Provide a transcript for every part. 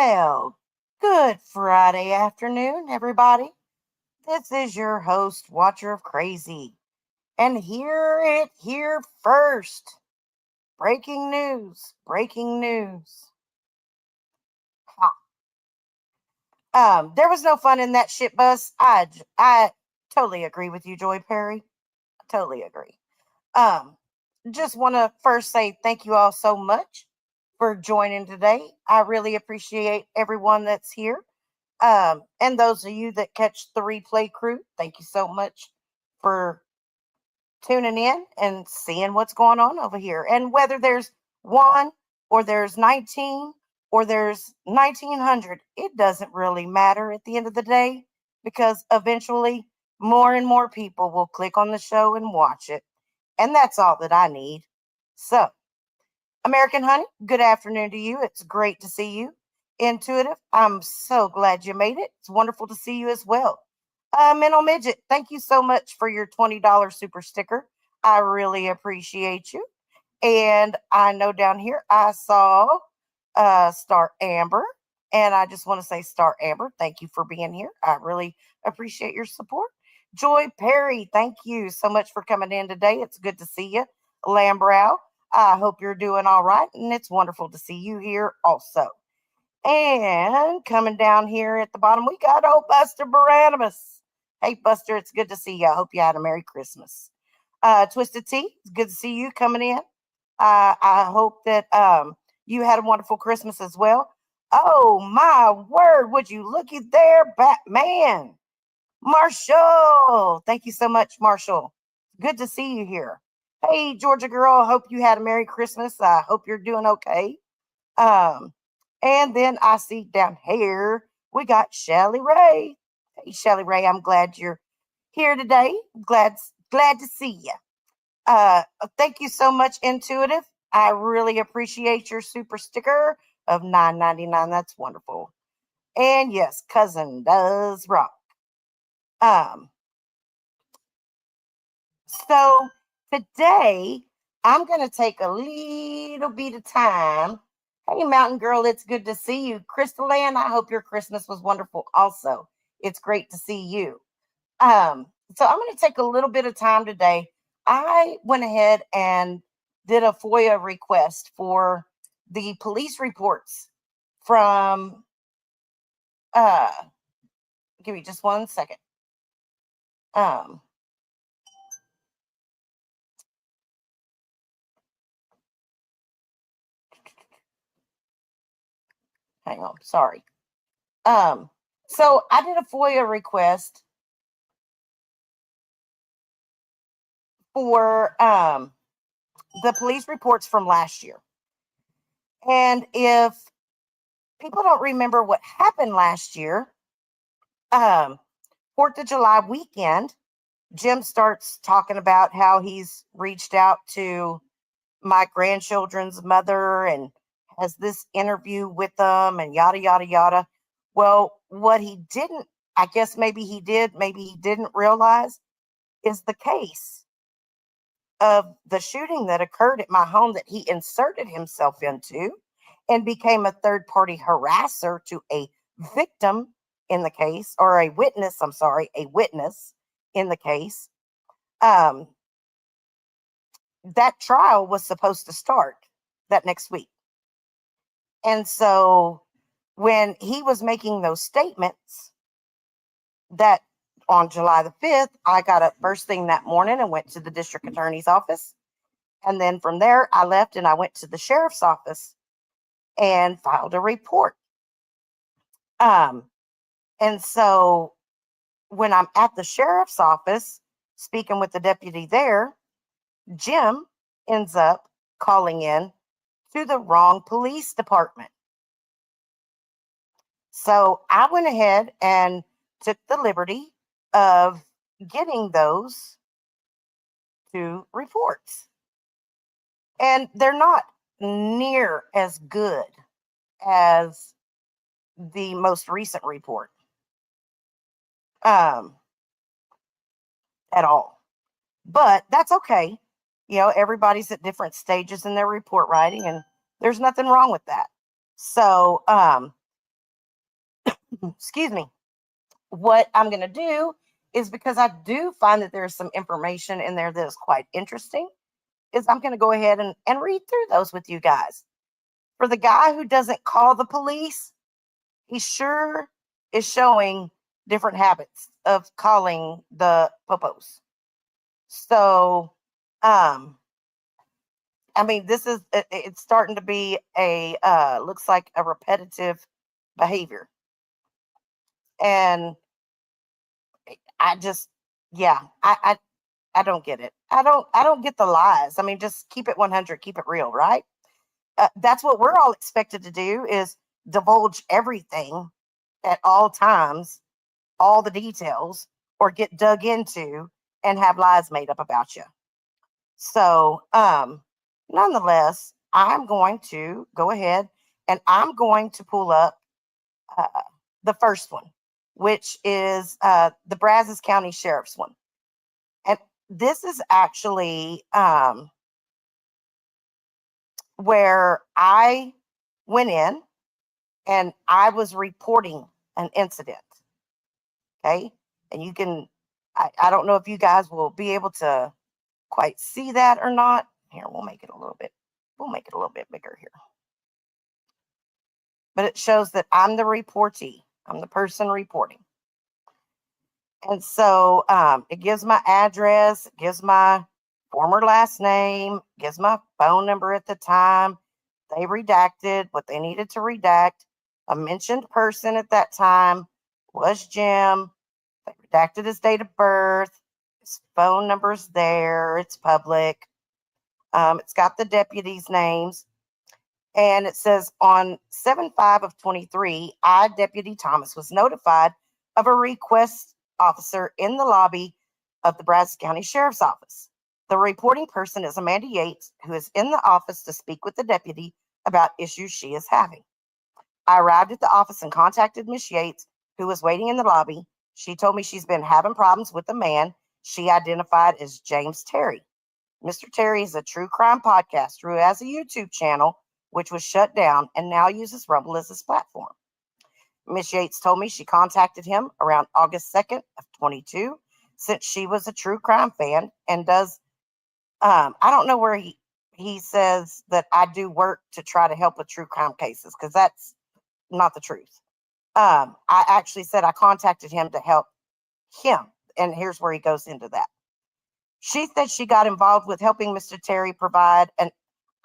Well, good Friday afternoon, everybody. This is your host, Watcher of Crazy. And here first. Breaking news, breaking news. There was no fun in that shit bus. I totally agree with you, Joy Perry. Totally agree. Um, just want to first say thank you all so much for joining today. I really appreciate everyone that's here. And those of you that catch the replay crew, thank you so much for tuning in and seeing what's going on over here. And whether there's one or there's 19 or there's 1900, it doesn't really matter at the end of the day because eventually more and more people will click on the show and watch it. And that's all that I need. So, American Honey, good afternoon to you. It's great to see you. Intuitive, I'm so glad you made it. It's wonderful to see you as well. Mental Midget, thank you so much for your $20 super sticker. I really appreciate you. And I know down here I saw Star Amber. And I just want to say, Star Amber, thank you for being here. I really appreciate your support. Joy Perry, thank you so much for coming in today. It's good to see you. Lambrow, I hope you're doing all right. And it's wonderful to see you here also. And coming down here at the bottom, we got old Buster Baranimus. Hey, Buster, it's good to see you. I hope you had a Merry Christmas. Twisted Tea, it's good to see you coming in. I hope that you had a wonderful Christmas as well. Oh, my word. Would you looky there, Batman? Marshall. Thank you so much, Marshall. Good to see you here. Hey, Georgia girl. Hope you had a Merry Christmas. I hope you're doing okay. Um, and then I see down here we got Shelly Ray. Hey, Shelly Ray, I'm glad you're here today. Glad to see you. Thank you so much, Intuitive. I really appreciate your super sticker of $9.99. That's wonderful. And yes, cousin does rock. Um, so today I'm gonna take a little bit of time. Hey, Mountain Girl, it's good to see you. Crystal Ann, I hope your Christmas was wonderful. Also, it's great to see you. So I'm going to take a little bit of time today. I went ahead and did a FOIA request for the police reports from uh give me just 1 second. Um Hang on, sorry. So I did a FOIA request for the police reports from last year. And if people don't remember what happened last year, um 4th of July weekend, Jim starts talking about how he's reached out to my grandchildren's mother and has this interview with them and yada, yada, yada. Well, what he didn't, I guess maybe he did, maybe he didn't realize is the case of the shooting that occurred at my home that he inserted himself into and became a third party harasser to a victim in the case, or a witness, I'm sorry, a witness in the case. Um, that trial was supposed to start that next week. And so when he was making those statements that on July the 5th, I got up first thing that morning and went to the district attorney's office. And then from there, I left and I went to the sheriff's office and filed a report. Um, and so when I'm at the sheriff's office speaking with the deputy there, Jim ends up calling in to the wrong police department. So I went ahead and took the liberty of getting those two reports. And they're not near as good as the most recent report um, at all. But that's okay. You know, everybody's at different stages in their report writing, and there's nothing wrong with that. So excuse me, what I'm going to do is, because I do find that there's some information in there that is quite interesting, is I'm going to go ahead and read through those with you guys. For the guy who doesn't call the police, he sure is showing different habits of calling the popos. So, I mean, this is it's starting to be a looks like a repetitive behavior, and I just, yeah, I don't get it. I don't get the lies. I mean, just keep it 100, keep it real, right? That's what we're all expected to do, is divulge everything at all times, all the details, or get dug into and have lies made up about you. So, nonetheless, I'm going to go ahead and I'm going to pull up uh, the first one, which is the Brazos County Sheriff's one. And this is actually where I went in and I was reporting an incident. Okay. And you can, I don't know if you guys will be able to quite see that or not. Here, we'll make it a little bit bigger here. But it shows that I'm the reportee, I'm the person reporting. And so it gives my address, it gives my former last name, gives my phone number at the time. They redacted what they needed to redact. A mentioned person at that time was Jim. They redacted his date of birth. His phone number's there. It's public. It's got the deputies' names. And it says on 7/5 of 23, I, Deputy Thomas, was notified of a request officer in the lobby of the Brazos County Sheriff's Office. The reporting person is Amanda Yates, who is in the office to speak with the deputy about issues she is having. I arrived at the office and contacted Miss Yates, who was waiting in the lobby. She told me she's been having problems with a man she identified as James Terry. Mr. Terry is a true crime podcaster who has a YouTube channel, which was shut down, and now uses Rumble as his platform. Miss Yates told me she contacted him around August 2nd of 22, since she was a true crime fan and does, I don't know where he says that I do work to try to help with true crime cases, because that's not the truth. I actually said I contacted him to help him, and here's where he goes into that. She said she got involved with helping Mr. Terry provide an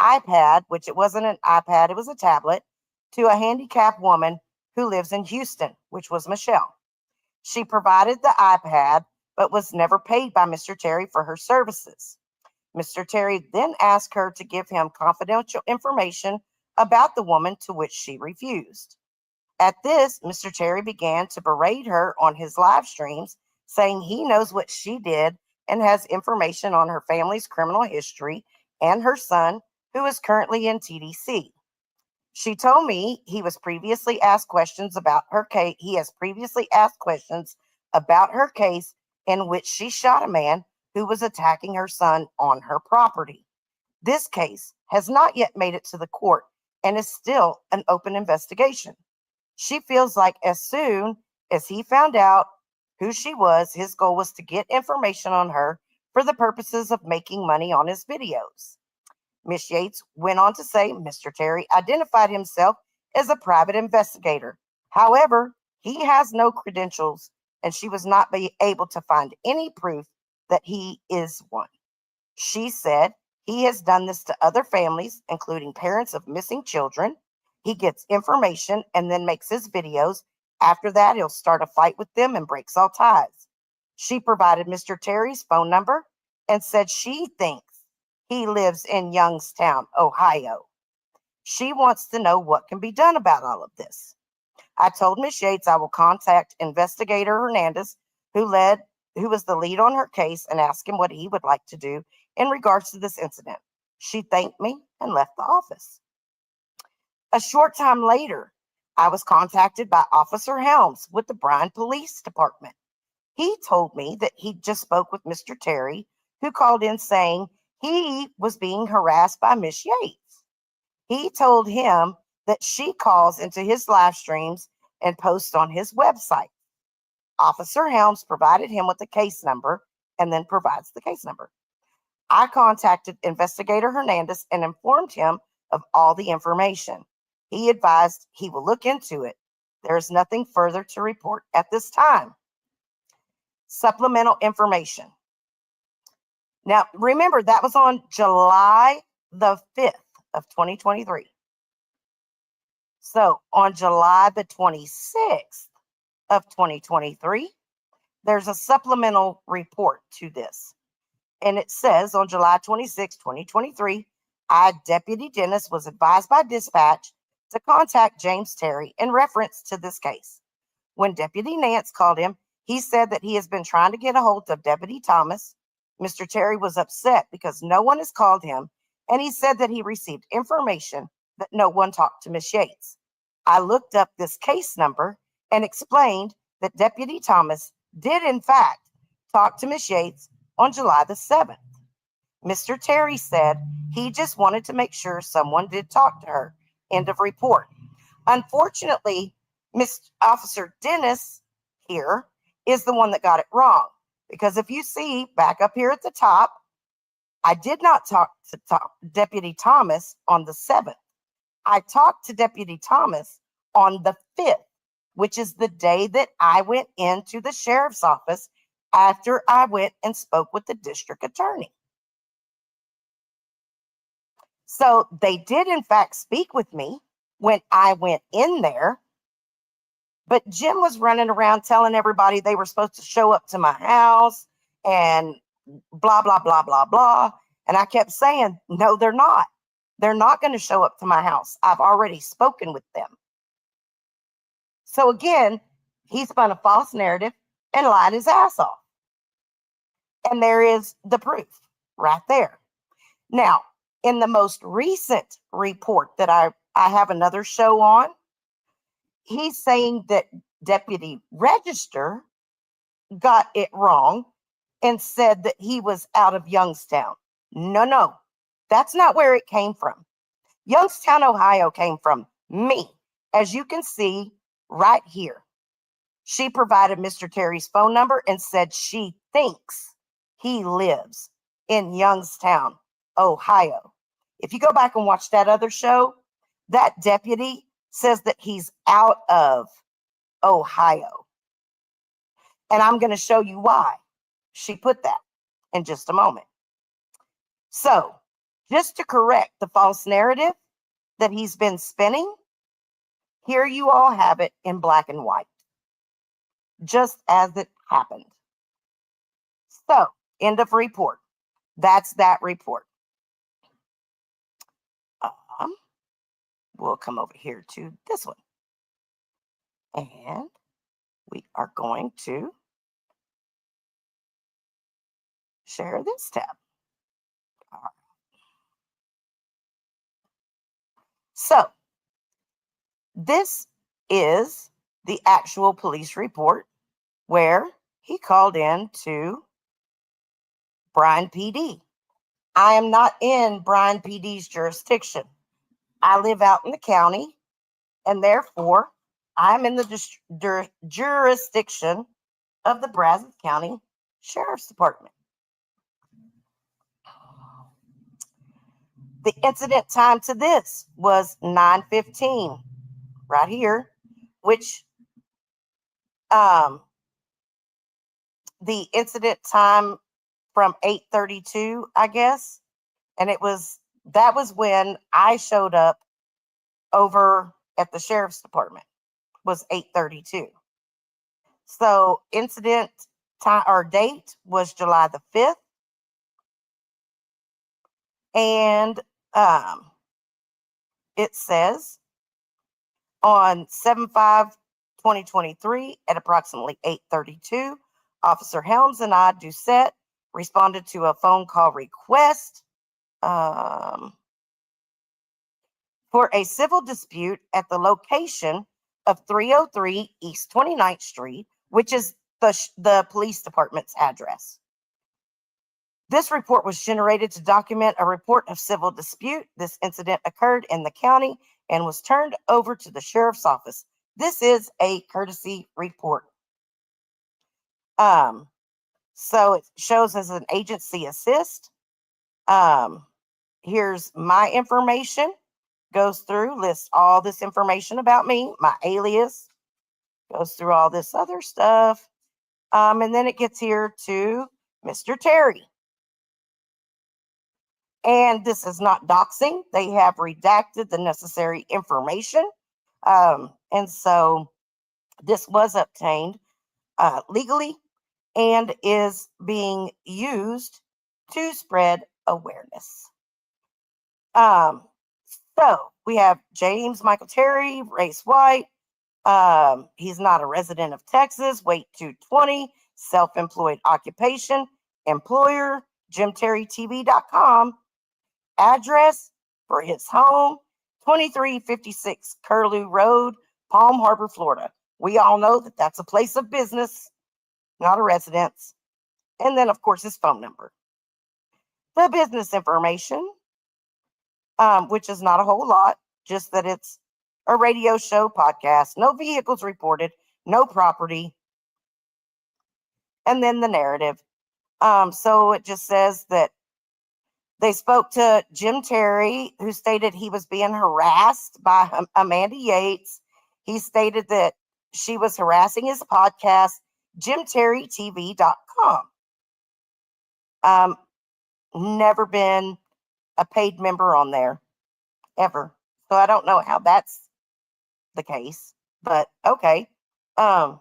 iPad, which it wasn't an iPad, it was a tablet, to a handicapped woman who lives in Houston, which was Michelle. She provided the iPad, but was never paid by Mr. Terry for her services. Mr. Terry then asked her to give him confidential information about the woman, to which she refused. At this, Mr. Terry began to berate her on his live streams, saying he knows what she did and has information on her family's criminal history and her son, who is currently in TDC. She told me he has previously asked questions about her case. He has previously asked questions about her case in which she shot a man who was attacking her son on her property. This case has not yet made it to the court and is still an open investigation. She feels like as soon as he found out who she was, his goal was to get information on her for the purposes of making money on his videos. Miss Yates went on to say Mr. Terry identified himself as a private investigator. However, he has no credentials, and she was not able to find any proof that he is one. She said he has done this to other families, including parents of missing children. He gets information and then makes his videos. After that, he'll start a fight with them and breaks all ties. She provided Mr. Terry's phone number and said she thinks he lives in Youngstown, Ohio. She wants to know what can be done about all of this. I told Miss Yates I will contact investigator Hernandez, who was the lead on her case, and ask him what he would like to do in regards to this incident. She thanked me and left the office. A short time later, I was contacted by Officer Helms with the Bryan Police Department. He told me that he just spoke with Mr. Terry, who called in saying he was being harassed by Miss Yates. He told him that she calls into his live streams and post on his website. Officer Helms provided him with the case number and then provides the case number. I contacted Investigator Hernandez and informed him of all the information. He advised he will look into it. There is nothing further to report at this time. Supplemental information. Now, remember, that was on July the 5th of 2023. So on July the 26th of 2023, there's a supplemental report to this. And it says on July 26, 2023, Deputy Dennis was advised by dispatch to contact James Terry in reference to this case. When Deputy Nance called him, he said that he has been trying to get a hold of Deputy Thomas. Mr. Terry was upset because no one has called him, and he said that he received information that no one talked to Miss Yates. I looked up this case number and explained that Deputy Thomas did, in fact, talk to Miss Yates on July the 7th. Mr. Terry said he just wanted to make sure someone did talk to her. End of report. Unfortunately, Miss Officer Dennis here is the one that got it wrong. Because if you see back up here at the top, I did not talk to Deputy Thomas on the 7th. I talked to Deputy Thomas on the 5th, which is the day that I went into the sheriff's office after I went and spoke with the district attorney. So they did, in fact, speak with me when I went in there. But Jim was running around telling everybody they were supposed to show up to my house and blah, blah, blah, blah, blah. And I kept saying, no, they're not. They're not going to show up to my house. I've already spoken with them. So again, he spun a false narrative and lied his ass off. And there is the proof right there. Now, in the most recent report that I have another show on, he's saying that Deputy Register got it wrong and said that he was out of Youngstown. No, that's not where it came from. Youngstown, Ohio came from me, as you can see right here. She provided Mr. Terry's phone number and said she thinks he lives in Youngstown, Ohio. If you go back and watch that other show, that deputy says that he's out of Ohio. And I'm going to show you why she put that in just a moment. So, just to correct the false narrative that he's been spinning, here you all have it in black and white, just as it happened. So, end of report. That's that report. We'll come over here to this one. And we are going to share this tab. All right. So, this is the actual police report where he called in to Bryan PD. I am not in Bryan PD's jurisdiction. I live out in the county, and therefore I'm in the jurisdiction of the Brazos County Sheriff's Department. The incident time to this was 9:15, right here, which the incident time from 8:32, I guess, and that was when I showed up over at the Sheriff's Department, was 8:32. So incident time or date was July the 5th. And it says on 7/5/2023 at approximately 8:32, Officer Helms and I, Doucette, responded to a phone call request for a civil dispute at the location of 303 East 29th Street, which is the police department's address. This report was generated to document a report of civil dispute. This incident occurred in the county and was turned over to the sheriff's office. This is a courtesy report. So it shows as an agency assist. Here's my information. Goes through, lists all this information about me, my alias, goes through all this other stuff. And then it gets here to Mr. Terry. And this is not doxing. They have redacted the necessary information. And so this was obtained legally and is being used to spread awareness. So we have James Michael Terry, race white. He's not a resident of Texas, weight 220, self-employed occupation, employer, JimTerryTV.com, address for his home, 2356 Curlew Road, Palm Harbor, Florida. We all know that that's a place of business, not a residence. And then, of course, his phone number. The business information, which is not a whole lot, just that it's a radio show podcast, no vehicles reported, no property. And then the narrative. So it just says that they spoke to Jim Terry, who stated he was being harassed by Amanda Yates. He stated that she was harassing his podcast, JimTerryTV.com. Never been a paid member on there, ever. So I don't know how that's the case, but okay. I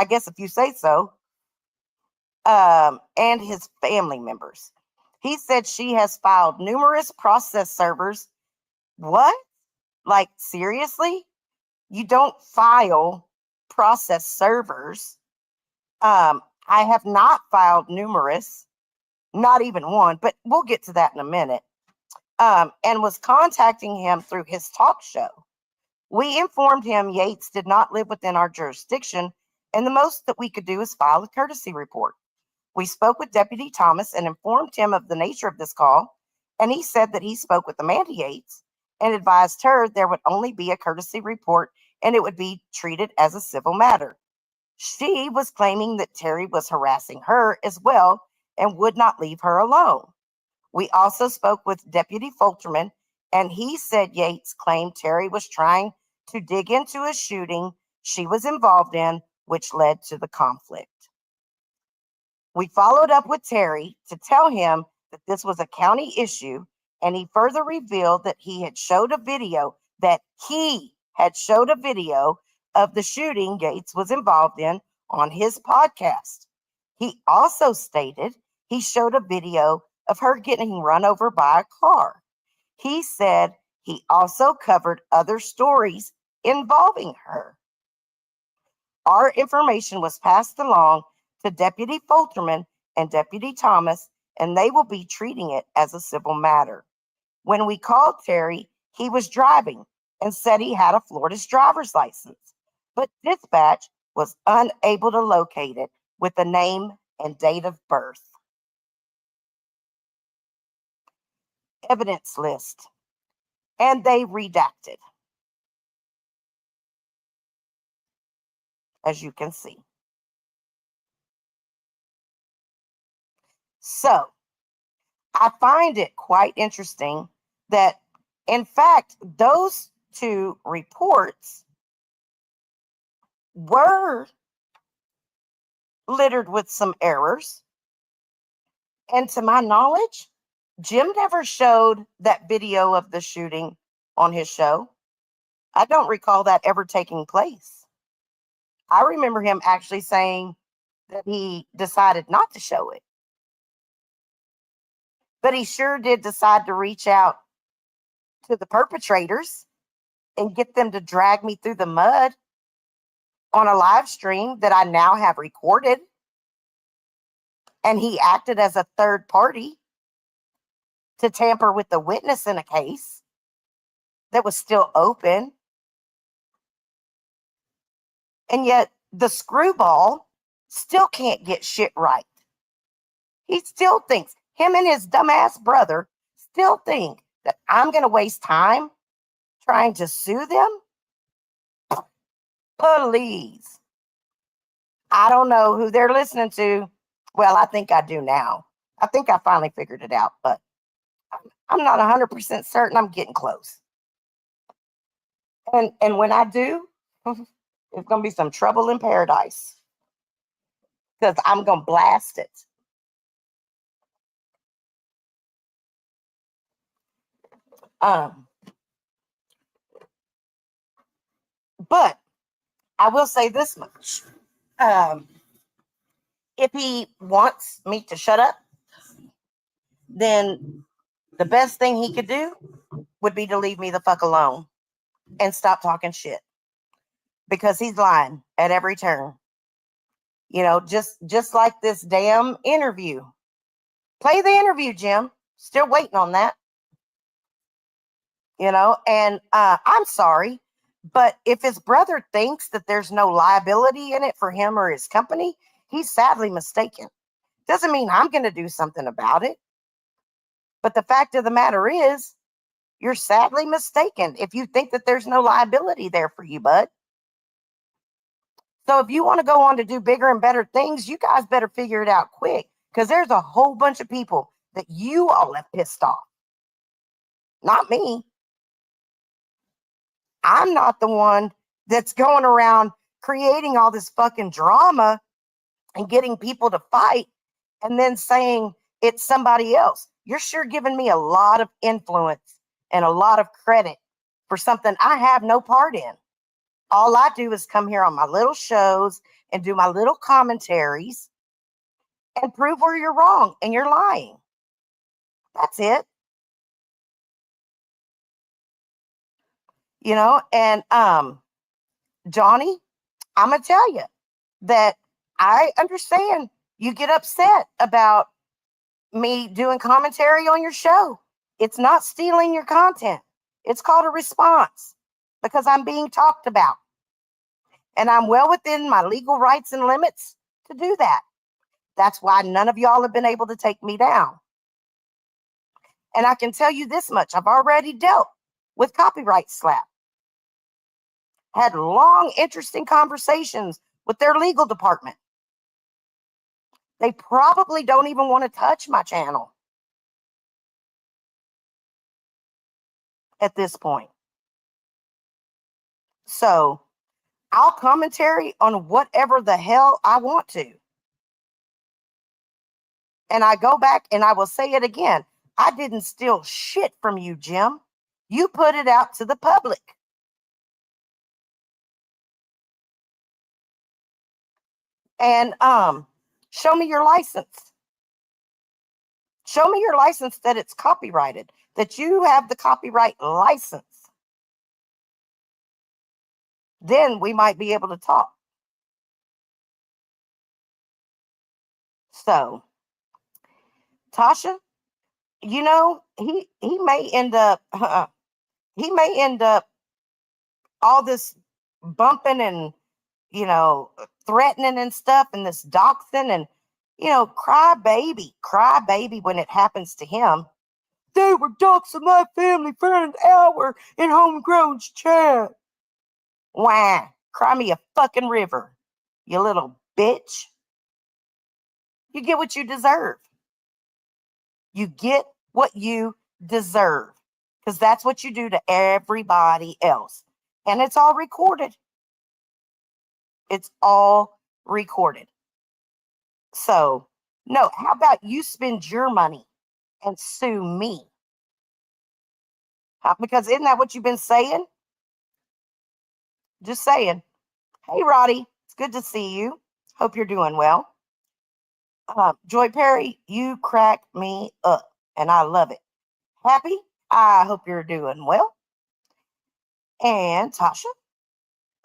guess if you say so. And his family members. He said she has filed numerous process servers. What? Like, seriously? You don't file process servers. I have not filed numerous, not even one, but we'll get to that in a minute. And was contacting him through his talk show. We informed him Yates did not live within our jurisdiction, and the most that we could do is file a courtesy report. We spoke with Deputy Thomas and informed him of the nature of this call, and he said that he spoke with Amanda Yates and advised her there would only be a courtesy report and it would be treated as a civil matter. She was claiming that Terry was harassing her as well and would not leave her alone. We also spoke with Deputy Folterman, and he said Yates claimed Terry was trying to dig into a shooting she was involved in, which led to the conflict. We followed up with Terry to tell him that this was a county issue, and he further revealed that he had showed a video of the shooting Yates was involved in on his podcast. He also stated he showed a video of her getting run over by a car. He said he also covered other stories involving her. Our information was passed along to Deputy Folterman and Deputy Thomas, and they will be treating it as a civil matter. When we called Terry, he was driving and said he had a Florida's driver's license, but dispatch was unable to locate it with the name and date of birth. Evidence list, and they redacted, as you can see. So I find it quite interesting that, in fact, those two reports were littered with some errors. And to my knowledge, Jim never showed that video of the shooting on his show. I don't recall that ever taking place. I remember him actually saying that he decided not to show it. But he sure did decide to reach out to the perpetrators and get them to drag me through the mud on a live stream that I now have recorded. And he acted as a third party to tamper with the witness in a case that was still open. And yet the screwball still can't get shit right. He still thinks, him and his dumbass brother still think that I'm going to waste time trying to sue them, please. I don't know who they're listening to. Well, I think I do now. I think I finally figured it out, but I'm not 100% certain. I'm getting close. And when I do, it's going to be some trouble in paradise because I'm going to blast it. But I will say this much. If he wants me to shut up, then the best thing he could do would be to leave me the fuck alone and stop talking shit because he's lying at every turn. You know, just like this damn interview. Play the interview, Jim. Still waiting on that. You know, and I'm sorry, but if his brother thinks that there's no liability in it for him or his company, he's sadly mistaken. Doesn't mean I'm going to do something about it. But the fact of the matter is, you're sadly mistaken if you think that there's no liability there for you, bud. So if you want to go on to do bigger and better things, you guys better figure it out quick because there's a whole bunch of people that you all have pissed off. Not me. I'm not the one that's going around creating all this fucking drama and getting people to fight and then saying it's somebody else. You're sure giving me a lot of influence and a lot of credit for something I have no part in. All I do is come here on my little shows and do my little commentaries and prove where you're wrong and you're lying. That's it. You know, and Johnny, I'm gonna tell you that I understand you get upset about me doing commentary on your show. It's not stealing your content. It's called a response because I'm being talked about. And I'm well within my legal rights and limits to do that. That's why none of y'all have been able to take me down. And I can tell you this much. I've already dealt with Copyright Slap. Had long, interesting conversations with their legal department. They probably don't even want to touch my channel at this point. So I'll commentary on whatever the hell I want to. And I go back and I will say it again. I didn't steal shit from you, Jim. You put it out to the public. And show me your license. Show me your license that it's copyrighted, that you have the copyright license. Then we might be able to talk. So, Tasha, you know, he may end up all this bumping and, you know, threatening and stuff and this doxing and, you know, cry baby when it happens to him. They were doxing my family friend Hour in Homegrown's chat. Wah, cry me a fucking river, you little bitch. You get what you deserve. You get what you deserve because that's what you do to everybody else. And it's all recorded. It's all recorded. So, no, how about you spend your money and sue me? Because isn't that what you've been saying? Just saying. Hey, Roddy, it's good to see you. Hope you're doing well. Joy Perry, you crack me up, and I love it. Happy? I hope you're doing well. And Tasha,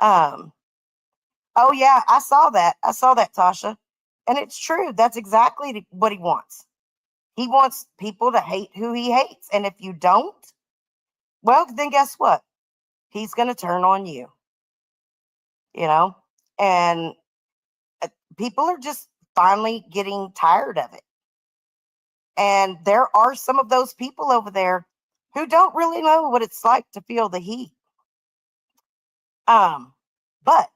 oh yeah, I saw that. Tasha, and it's true. That's exactly what he wants. He wants people to hate who he hates, and if you don't, well, then guess what? He's going to turn on you. You know, and people are just finally getting tired of it. And there are some of those people over there who don't really know what it's like to feel the heat. But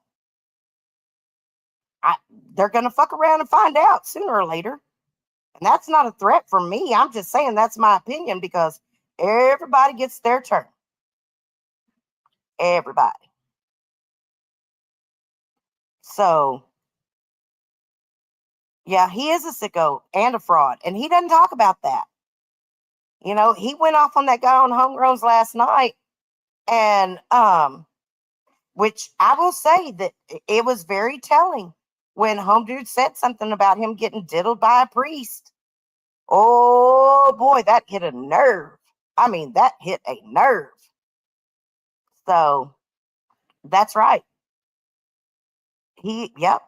they're going to fuck around and find out sooner or later. And that's not a threat from me. I'm just saying that's my opinion because everybody gets their turn. Everybody. So, yeah, he is a sicko and a fraud. And he doesn't talk about that. You know, he went off on that guy on Homegrowns last night. And, which I will say that it was very telling when Home Dude said something about him getting diddled by a priest. Oh boy, that hit a nerve. I mean, that hit a nerve. So that's right. Yep.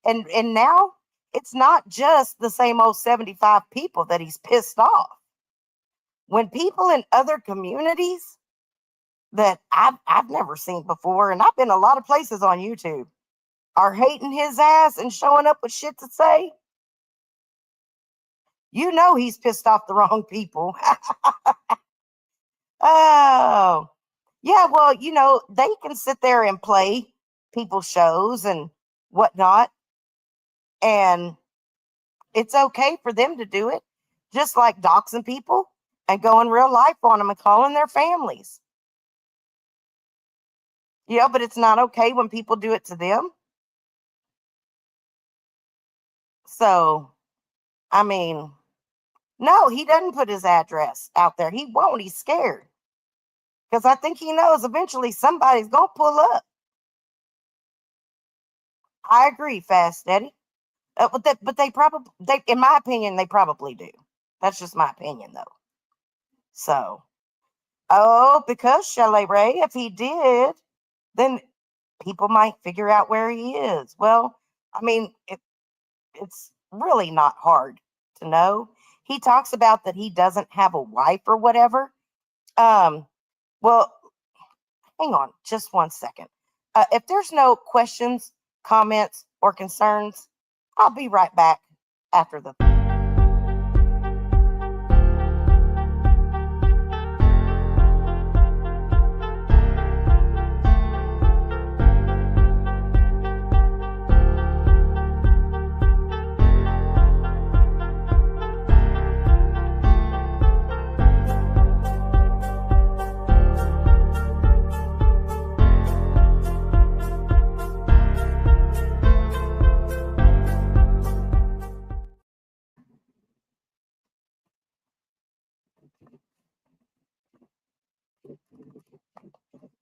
And now it's not just the same old 75 people that he's pissed off. When people in other communities that I've never seen before, and I've been a lot of places on YouTube, are hating his ass and showing up with shit to say, you know he's pissed off the wrong people. Oh, yeah. Well, you know, they can sit there and play people's shows and whatnot, and it's okay for them to do it, just like doxing people and going real life on them and calling their families. Yeah, but it's not okay when people do it to them. So, I mean, no, he doesn't put his address out there. He won't. He's scared because I think he knows eventually somebody's going to pull up. I agree, Fast Eddie. But they probably, in my opinion, they probably do. That's just my opinion, though. So, oh, because Chalet Ray, if he did, then people might figure out where he is. Well, I mean, it's really not hard to know. He talks about that he doesn't have a wife or whatever. Um, well, hang on just 1 second. If there's no questions, comments, or concerns, I'll be right back after the.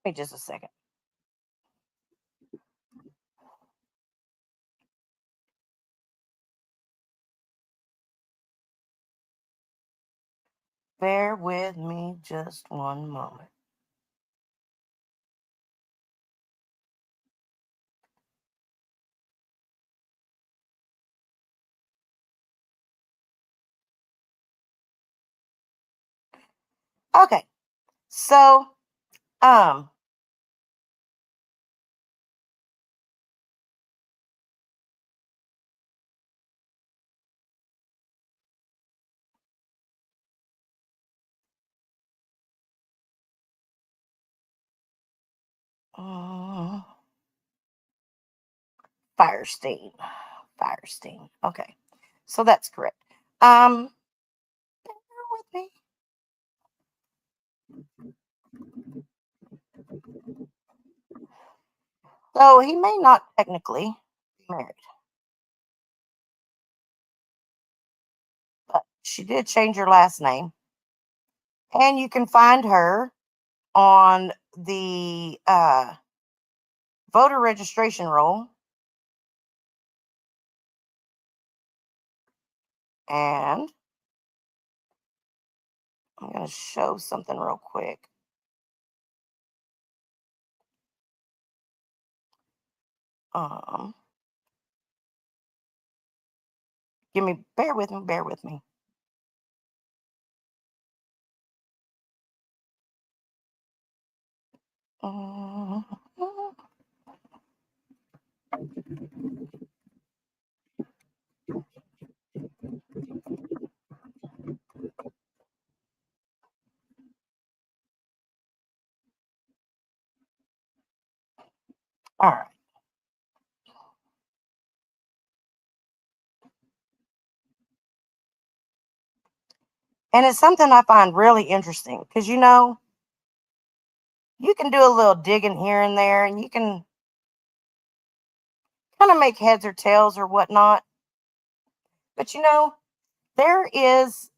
Wait just a second. Bear with me just one moment. Okay, so um, uh, Firestein, Firestein. Okay, so that's correct. Bear with me. So he may not technically be married, but she did change her last name, and you can find her on the voter registration roll. And I'm going to show something real quick. Um, bear with me, bear with me. Mhm. All right. And it's something I find really interesting because, you know, you can do a little digging here and there and you can kind of make heads or tails or whatnot. But, you know, there is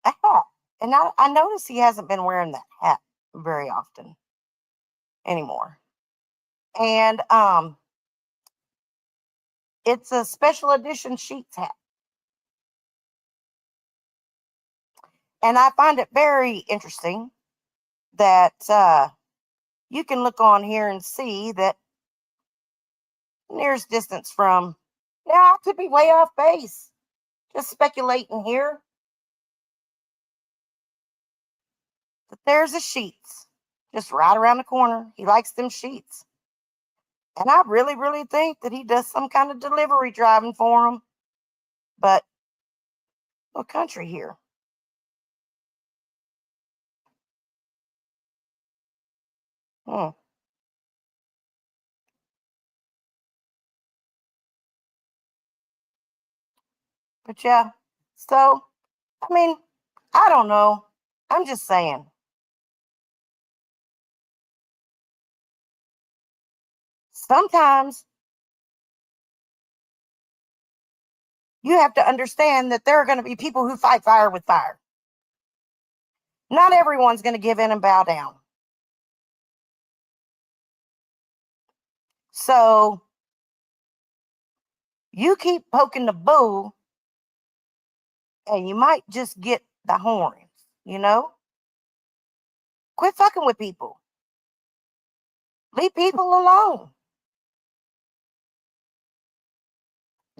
a hat. And I notice he hasn't been wearing that hat very often anymore. And it's a special edition Sheets hat. And I find it very interesting that you can look on here and see that nearest distance from, now I could be way off base, just speculating here, that there's a Sheets just right around the corner. He likes them Sheets. And I really, really think that he does some kind of delivery driving for them. But what country here? Hmm. But yeah, so, I mean, I don't know. I'm just saying. Sometimes you have to understand that there are going to be people who fight fire with fire. Not everyone's going to give in and bow down. So you keep poking the bull and you might just get the horns, you know? Quit fucking with people. Leave people alone.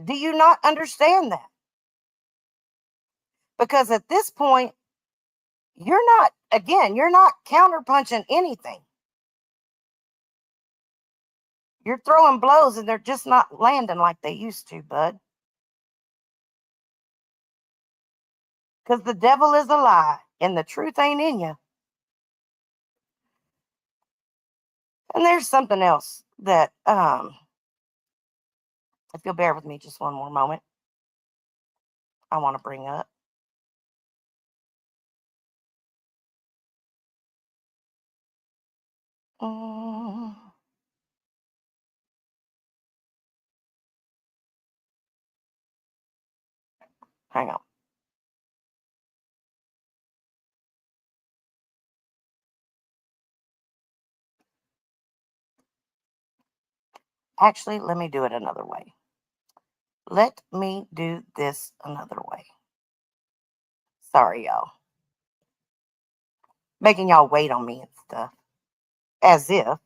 Do you not understand that? Because at this point, you're not counterpunching anything. You're throwing blows and they're just not landing like they used to, bud. Because the devil is a lie and the truth ain't in you. And there's something else that, if you'll bear with me just one more moment, I want to bring up. Mm, hang on. Actually, let me do it another way. Let me do this another way. Sorry, y'all. Making y'all wait on me and stuff. As if.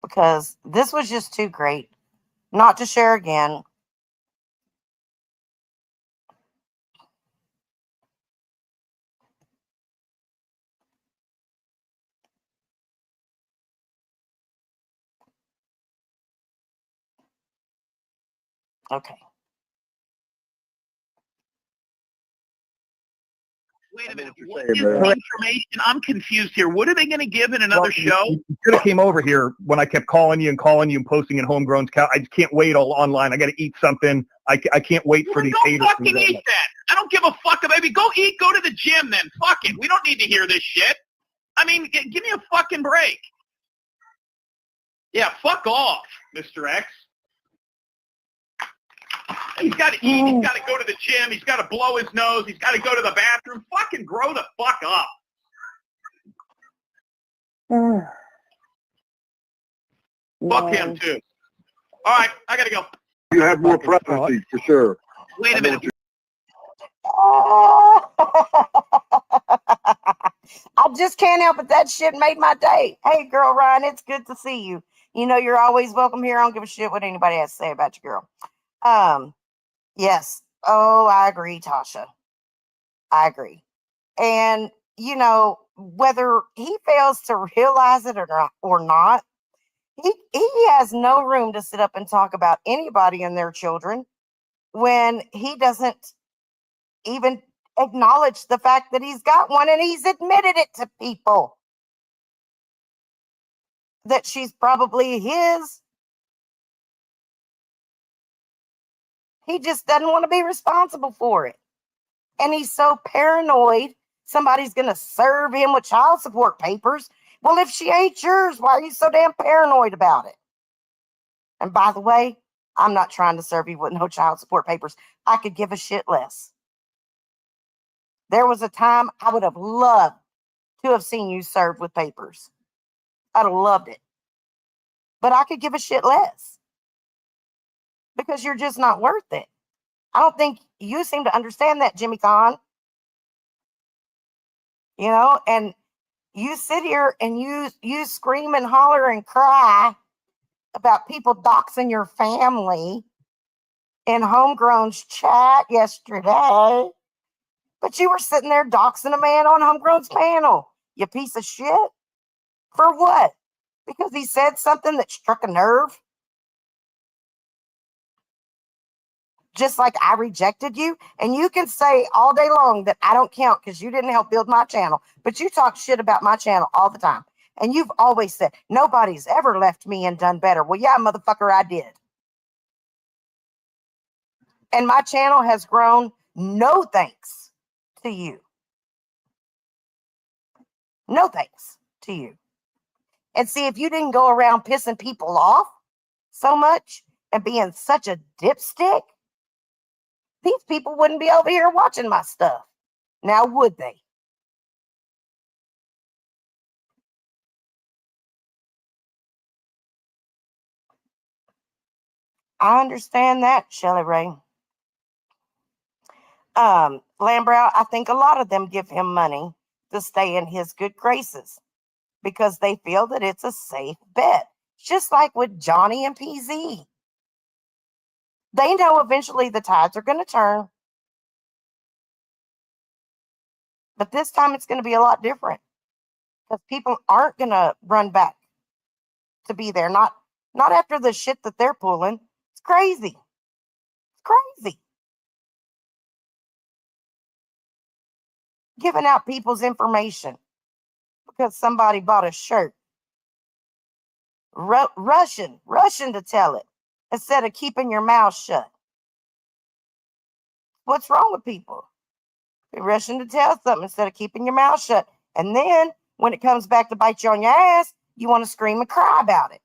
Because this was just too great not to share again. Okay. Wait a minute. What is the information? I'm confused here. What are they going to give in another show? You should have came over here when I kept calling you and posting in Homegrown Cow. I just can't wait all online. I got to eat something. I can't wait for these haters. Go fucking eat that. I don't give a fuck. Baby, go eat. Go to the gym then. Fuck it. We don't need to hear this shit. I mean, give me a fucking break. Yeah, fuck off, Mr. X. He's got to eat. He's got to go to the gym. He's got to blow his nose. He's got to go to the bathroom. Fucking grow the fuck up. Fuck him, too. All right, I got to go. You have more privacy, for sure. Wait a minute. I just can't help it. That shit made my day. Hey, girl, Ryan, it's good to see you. You know, you're always welcome here. I don't give a shit what anybody has to say about you, girl. Yes. Oh, I agree, Tasha. I agree. And, you know, whether he fails to realize it or not, he has no room to sit up and talk about anybody and their children when he doesn't even acknowledge the fact that he's got one, and he's admitted it to people that she's probably his. He just doesn't want to be responsible for it. And he's so paranoid somebody's going to serve him with child support papers. Well, if she ain't yours, why are you so damn paranoid about it? And by the way, I'm not trying to serve you with no child support papers. I could give a shit less. There was a time I would have loved to have seen you served with papers. I'd have loved it. But I could give a shit less because you're just not worth it. I don't think you seem to understand that, Jimmy Kahn. You know, and you sit here and you scream and holler and cry about people doxing your family in Homegrown's chat yesterday. But you were sitting there doxing a man on Homegrown's panel. You piece of shit. For what? Because he said something that struck a nerve? Just like I rejected you. And you can say all day long that I don't count because you didn't help build my channel. But you talk shit about my channel all the time. And you've always said, nobody's ever left me and done better. Well, yeah, motherfucker, I did. And my channel has grown no thanks to you. No thanks to you. And see, if you didn't go around pissing people off so much and being such a dipstick, these people wouldn't be over here watching my stuff. Now, would they? I understand that, Shelly Ray. Lambrow, I think a lot of them give him money to stay in his good graces because they feel that it's a safe bet. Just like with Johnny and PZ. They know eventually the tides are going to turn. But this time it's going to be a lot different because people aren't going to run back to be there. Not after the shit that they're pulling. It's crazy. It's crazy. Giving out people's information because somebody bought a shirt. Rushing to tell it instead of keeping your mouth shut. What's wrong with people? You're rushing to tell something instead of keeping your mouth shut. And then when it comes back to bite you on your ass, you want to scream and cry about it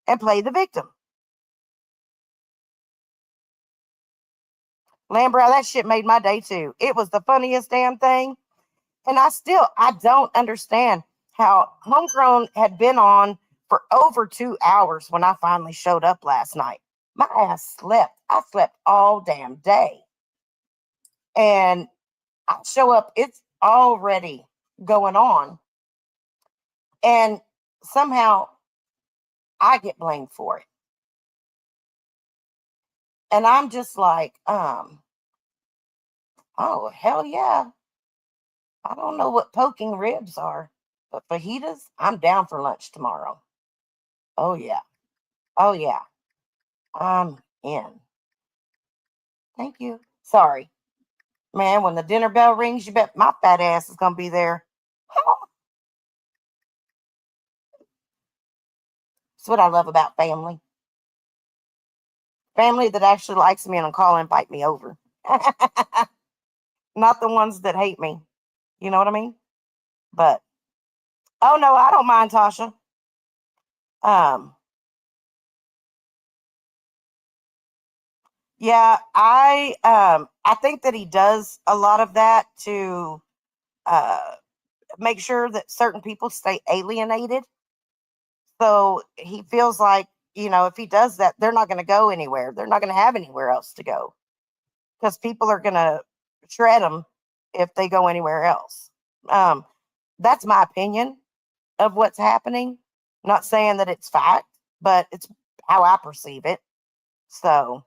and play the victim. Lambrow, that shit made my day too. It was the funniest damn thing. And I don't understand how Homegrown had been on for over 2 hours when I finally showed up last night. My ass slept. I slept all damn day. And I show up, it's already going on. And somehow I get blamed for it. And I'm just like, oh, hell yeah. I don't know what poking ribs are, but fajitas, I'm down for lunch tomorrow. Oh, yeah. Oh, yeah. I'm in. Thank you. Sorry. Man, when the dinner bell rings, you bet my fat ass is going to be there. That's what I love about family. Family that actually likes me and will call and invite me over. Not the ones that hate me. You know what I mean? But, oh no, I don't mind, Tasha. Yeah, I think that he does a lot of that to make sure that certain people stay alienated. So he feels like, you know, if he does that, they're not going to go anywhere. They're not going to have anywhere else to go because people are going to shred them if they go anywhere else. That's my opinion of what's happening. Not saying that it's fact, but it's how I perceive it. So,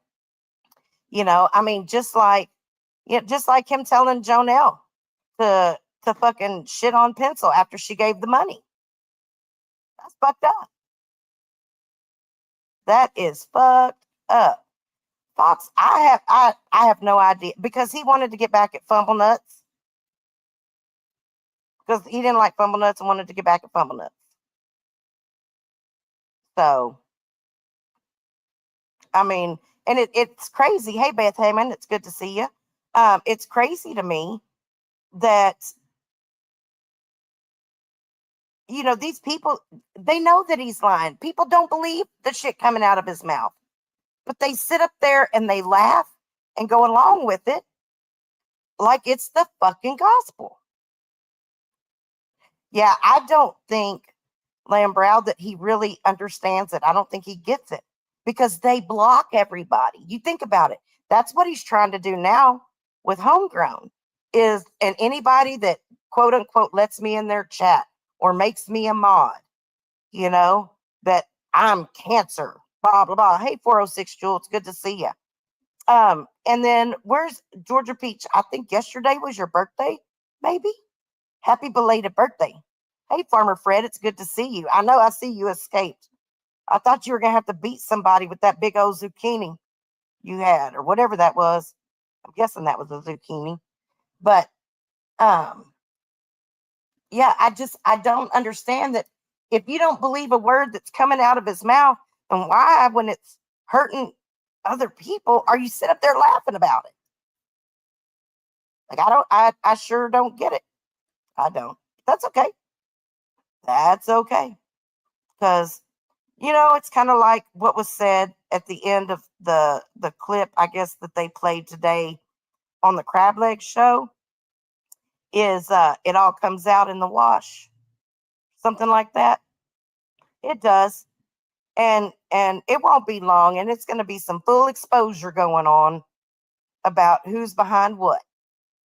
you know, I mean, just like him telling Jonelle to to fucking shit on Pencil after she gave the money. That's fucked up. That is fucked up. Fox, I have no idea, because he wanted to get back at Fumble Nuts. Because he didn't like Fumble Nuts and wanted to get back at Fumble Nuts. So, I mean, and it's crazy. Hey, Beth Heyman, it's good to see you. It's crazy to me that, you know, these people, they know that he's lying. People don't believe the shit coming out of his mouth, but they sit up there and they laugh and go along with it like it's the fucking gospel. Yeah, I don't think, Lambrow, that he really understands it. I don't think he gets it, because they block everybody. You think about it. That's what he's trying to do now with Homegrown, and anybody that quote unquote lets me in their chat or makes me a mod, you know, that I'm cancer, blah, blah, blah. Hey, 406 Jewel, it's good to see you. And then where's Georgia Peach? I think yesterday was your birthday, maybe. Happy belated birthday. Hey, Farmer Fred, it's good to see you. I know I see you escaped. I thought you were going to have to beat somebody with that big old zucchini you had, or whatever that was. I'm guessing that was a zucchini. But, yeah, I don't understand that. If you don't believe a word that's coming out of his mouth, then why, when it's hurting other people, are you sit up there laughing about it? Like, I sure don't get it. I don't. That's okay. That's okay. Because, you know, it's kind of like what was said at the end of the clip, I guess, that they played today on the Crab Leg show, is it all comes out in the wash. Something like that. It does. And it won't be long, and it's going to be some full exposure going on about who's behind what.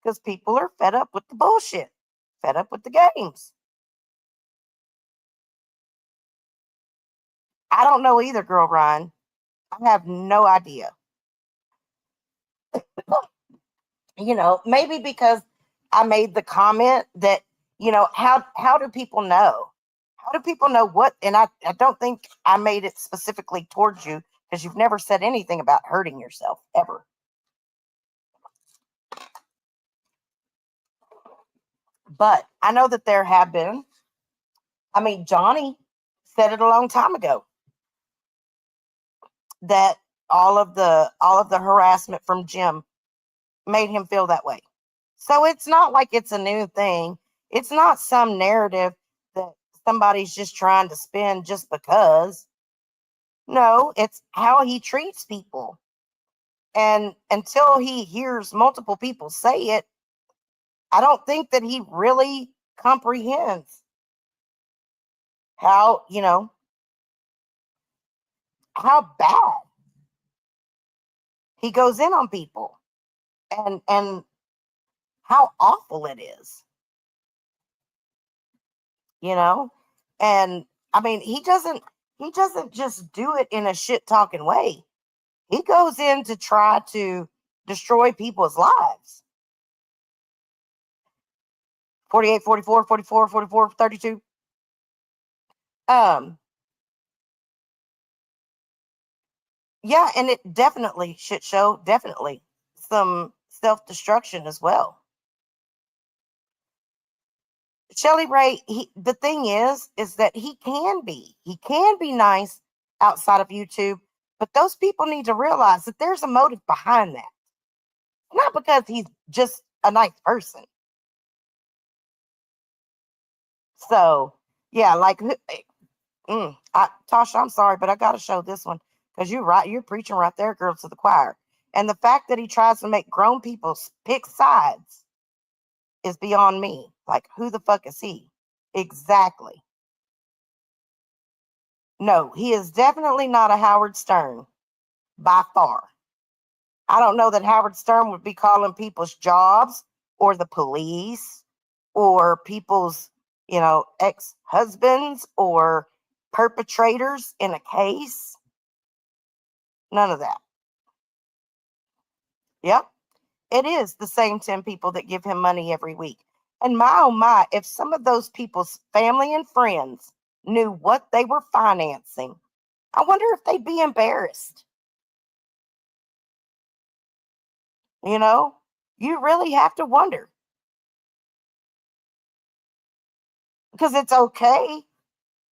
Because people are fed up with the bullshit, fed up with the games. I don't know either, Girl Ryan. I have no idea. You know, maybe because I made the comment that, you know, how do people know? How do people know what? And I don't think I made it specifically towards you, because you've never said anything about hurting yourself, ever. But I know that there have been. I mean, Johnny said it a long time ago that all of the harassment from Jim made him feel that way. So it's not like it's a new thing. It's not some narrative that somebody's just trying to spin just because. No, it's how he treats people. And until he hears multiple people say it, I don't think that he really comprehends how, you know, how bad he goes in on people, and how awful it is, you know. And I mean, he doesn't just do it in a shit talking way. He goes in to try to destroy people's lives. 48, 44, 44, 44, 32. Yeah, and it definitely should show definitely some self-destruction as well. Shelly Ray, the thing is that he can be nice outside of YouTube, but those people need to realize that there's a motive behind that. Not because he's just a nice person. So, yeah, like, Tasha, I'm sorry, but I got to show this one, because you're preaching right there, girl, to the choir. And the fact that he tries to make grown people pick sides is beyond me. Like, who the fuck is he? Exactly. No, he is definitely not a Howard Stern, by far. I don't know that Howard Stern would be calling people's jobs or the police or people's, you know, ex-husbands or perpetrators in a case. None of that. Yep. It is the same 10 people that give him money every week. And my oh my, if some of those people's family and friends knew what they were financing, I wonder if they'd be embarrassed. You know, you really have to wonder, because it's okay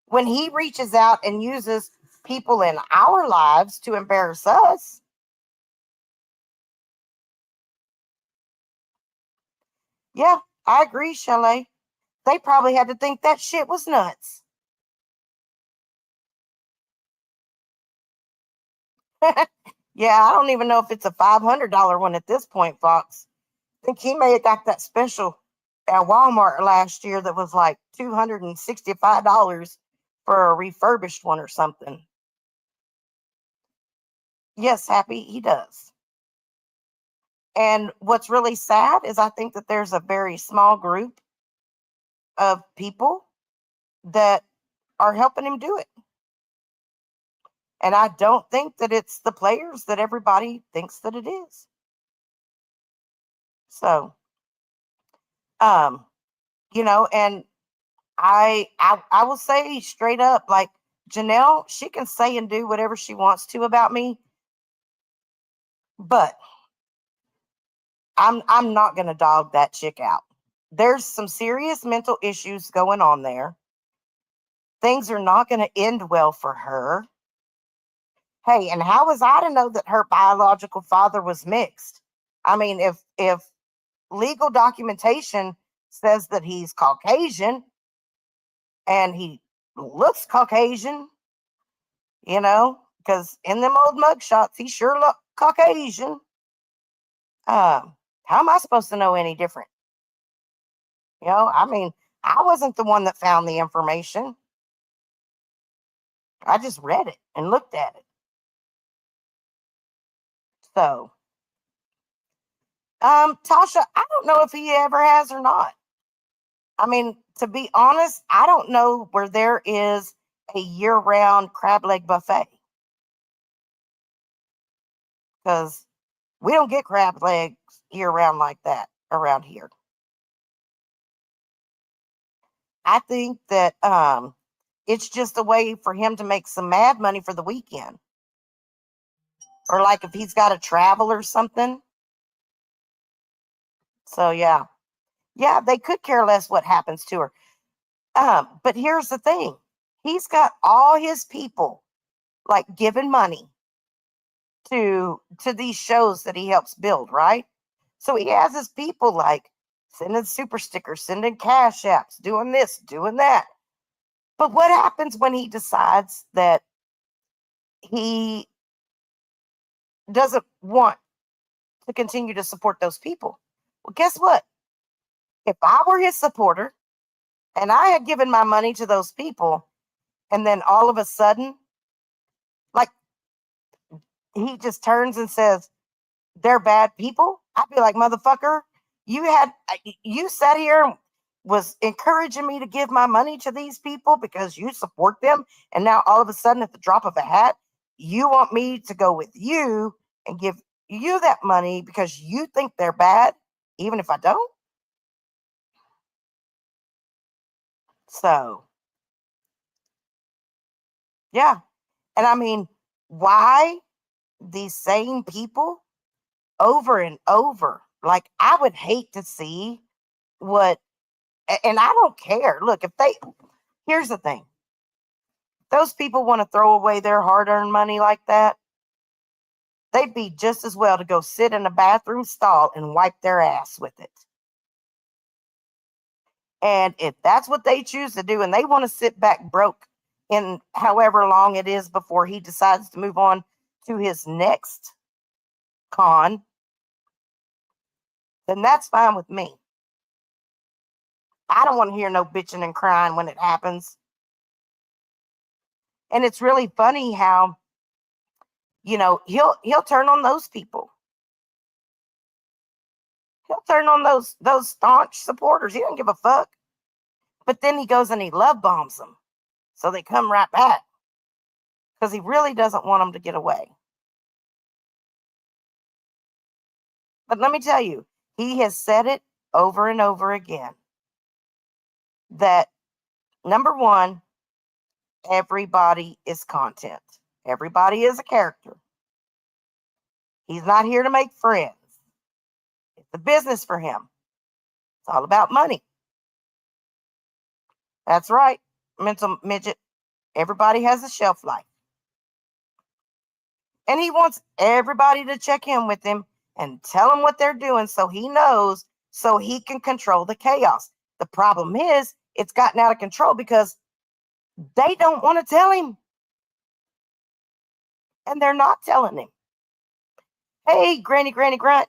when he reaches out and uses people in our lives to embarrass us. Yeah, I agree, Chalet. They probably had to think that shit was nuts. Yeah, I don't even know if it's a $500 one at this point, Fox. I think he may have got that special at Walmart last year that was like $265 for a refurbished one or something. Yes, Happy, he does. And what's really sad is I think that there's a very small group of people that are helping him do it. And I don't think that it's the players that everybody thinks that it is. So, um, and I will say straight up, like Janelle, she can say and do whatever she wants to about me, but I'm not gonna dog that chick out. There's some serious mental issues going on there. Things are not gonna end well for her. Hey, and how was I to know that her biological father was mixed? I mean, if legal documentation says that he's Caucasian and he looks Caucasian, because in them old mug shots, he sure looked Caucasian. How am I supposed to know any different? I mean, I wasn't the one that found the information. I just read it and looked at it. So, Tasha, I don't know if he ever has or not. I mean, to be honest, I don't know where there is a year-round crab leg buffet, because we don't get crab legs year-round like that around here. I think that it's just a way for him to make some mad money for the weekend, or like if he's got to travel or something. So yeah, they could care less what happens to her. But here's the thing: he's got all his people like giving money to these shows that he helps build, right? So he has his people like sending super stickers, sending cash apps, doing this, doing that. But what happens when he decides that he doesn't want to continue to support those people? Well, guess what? If I were his supporter and I had given my money to those people, and then all of a sudden, like, he just turns and says, they're bad people, I'd be like, motherfucker, you sat here and was encouraging me to give my money to these people because you support them. And now all of a sudden, at the drop of a hat, you want me to go with you and give you that money because you think they're bad, even if I don't. So, yeah. And I mean, why these same people over and over? Like, I would hate to see what, and I don't care. Look, here's the thing: those people want to throw away their hard earned money like that, they'd be just as well to go sit in a bathroom stall and wipe their ass with it. And if that's what they choose to do, and they want to sit back broke in however long it is before he decides to move on to his next con, then that's fine with me. I don't want to hear no bitching and crying when it happens. And it's really funny how, he'll turn on those people. He'll turn on those staunch supporters. He doesn't give a fuck. But then he goes and he love bombs them, so they come right back, because he really doesn't want them to get away. But let me tell you, he has said it over and over again. that number one, everybody is content. Everybody is a character. He's not here to make friends. It's a business for him. It's all about money. That's right, mental midget. Everybody has a shelf life. And he wants everybody to check in with him and tell him what they're doing so he knows, so he can control the chaos. The problem is, it's gotten out of control because they don't want to tell him. And they're not telling him. Hey, Granny Grunt,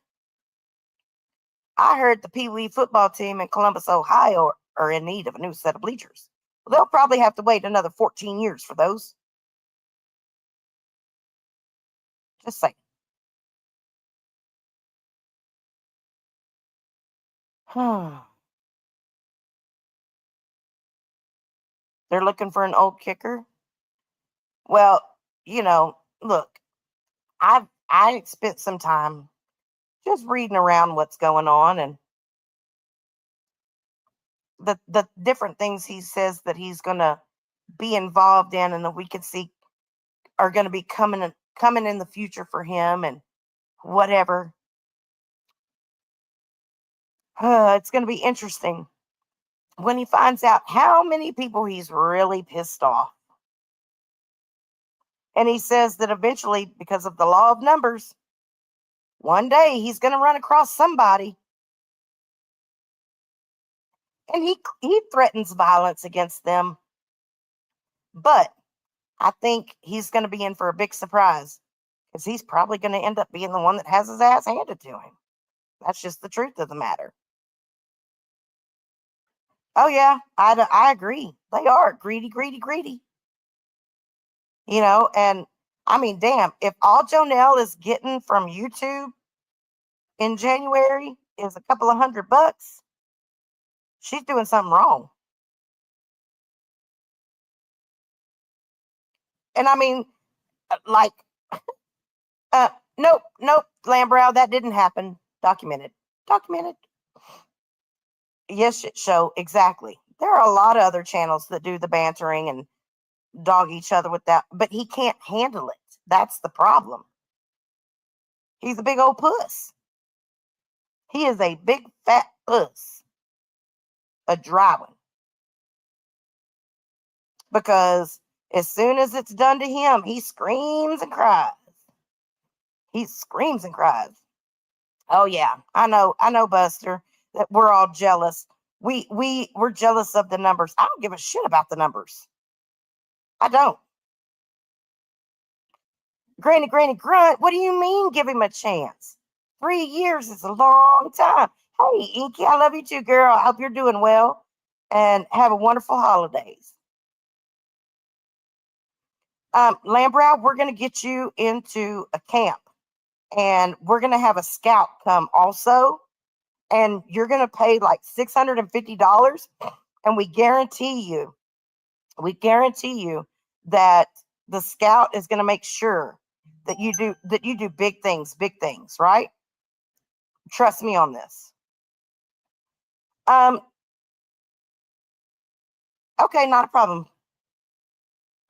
I heard the Pee Wee football team in Columbus, Ohio are in need of a new set of bleachers. Well, they'll probably have to wait another 14 years for those. Just saying. They're looking for an old kicker. Well, look, I spent some time just reading around what's going on and the different things he says that he's going to be involved in and that we can see are going to be coming in the future for him and whatever. It's going to be interesting when he finds out how many people he's really pissed off. And he says that eventually, because of the law of numbers, one day he's going to run across somebody. And he threatens violence against them. But I think he's going to be in for a big surprise because he's probably going to end up being the one that has his ass handed to him. That's just the truth of the matter. Oh, yeah, I agree. They are greedy. And I mean, damn, if all Jonelle is getting from YouTube in January is a couple of $100, she's doing something wrong. And I mean, like, nope, Lambrow, that didn't happen. Documented. Yes, shit show, exactly. There are a lot of other channels that do the bantering and dog each other with that, but he can't handle it. That's the problem. He's a big old puss. He is a big fat puss. A dry one. Because as soon as it's done to him, he screams and cries. Oh yeah, I know, Buster, that we're all jealous. We're jealous of the numbers. I don't give a shit about the numbers. I don't. Granny Grunt, what do you mean give him a chance? 3 years is a long time. Hey, Inky, I love you too, girl. I hope you're doing well and have a wonderful holidays. Lambrow, we're going to get you into a camp and we're going to have a scout come also. And you're going to pay like $650. And we guarantee you that the scout is going to make sure that you do big things, right? Trust me on this. Okay, not a problem.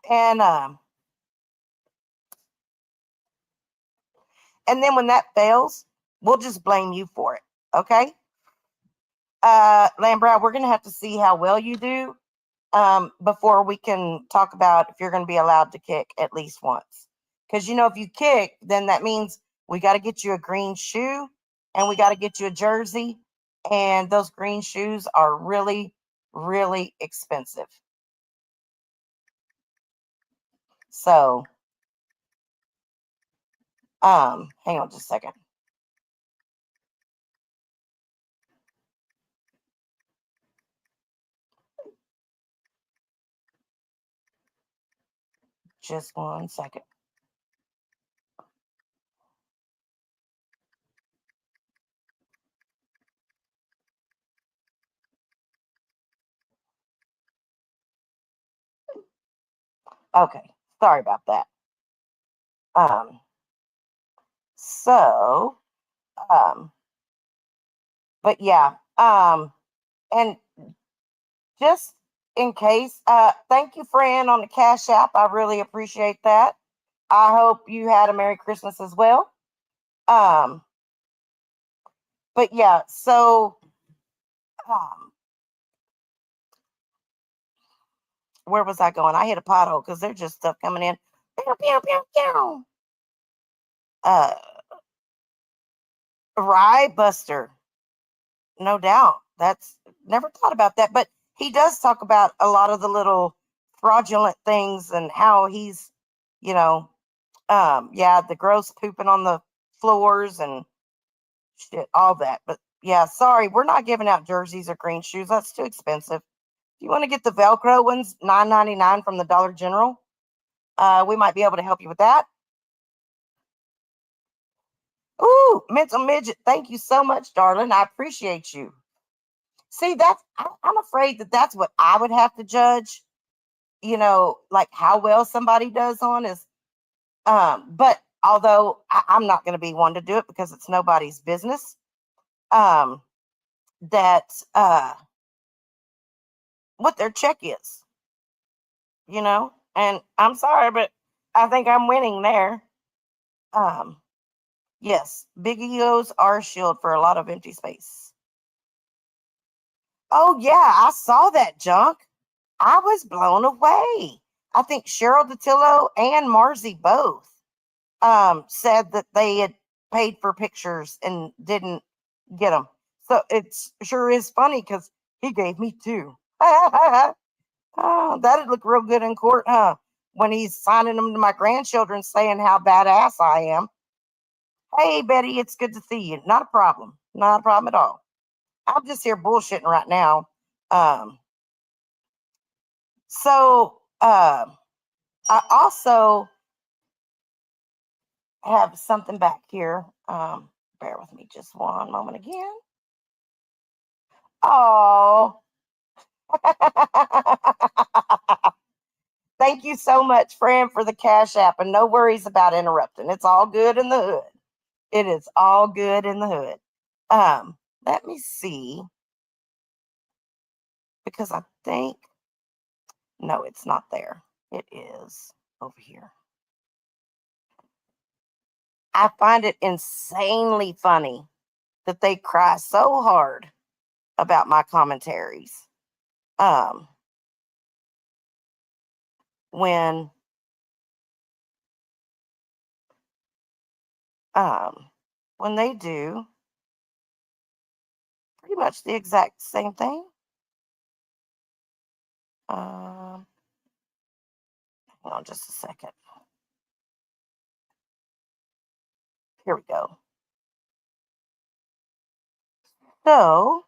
And then when that fails, we'll just blame you for it. Okay? Lambrow, we're going to have to see how well you do before we can talk about if you're going to be allowed to kick at least once. Because, if you kick, then that means we got to get you a green shoe and we got to get you a jersey. And those green shoes are really, really expensive. So, hang on just a second. Just 1 second. Okay, sorry about that. But yeah, and just in case, thank you, Fran, on the Cash App. I really appreciate that. I hope you had a Merry Christmas as well. But yeah, so where was I going? I hit a pothole because there's just stuff coming in. Pew, pew, pew, pew. Rye Buster, no doubt. That's never thought about that, but he does talk about a lot of the little fraudulent things and how he's, you know, yeah, the gross pooping on the floors and shit, all that. But yeah, sorry, we're not giving out jerseys or green shoes. That's too expensive. If you want to get the Velcro ones, $9.99 from the Dollar General, we might be able to help you with that. Ooh, Mental Midget, thank you so much, darling. I appreciate you. See, I'm afraid that's what I would have to judge, like how well somebody does on is, but although I'm not going to be one to do it because it's nobody's business, that, what their check is, and I'm sorry, but I think I'm winning there. Yes, big egos are a shield for a lot of empty space. Oh yeah, I saw that junk. I was blown away. I think Cheryl DeTillo and Marzi both said that they had paid for pictures and didn't get them. So it sure is funny because he gave me two. Oh, that'd look real good in court, huh? When he's signing them to my grandchildren saying how badass I am. Hey, Betty, it's good to see you. Not a problem. Not a problem at all. I'm just here bullshitting right now. So I also have something back here. Bear with me just one moment again. Oh, thank you so much, Fran, for the Cash App, and no worries about interrupting. It's all good in the hood. It is all good in the hood. Let me see, because I think, no, it's not there. It is over here. I find it insanely funny that they cry so hard about my commentaries. When they do pretty much the exact same thing. Hang on just a second. Here we go. So,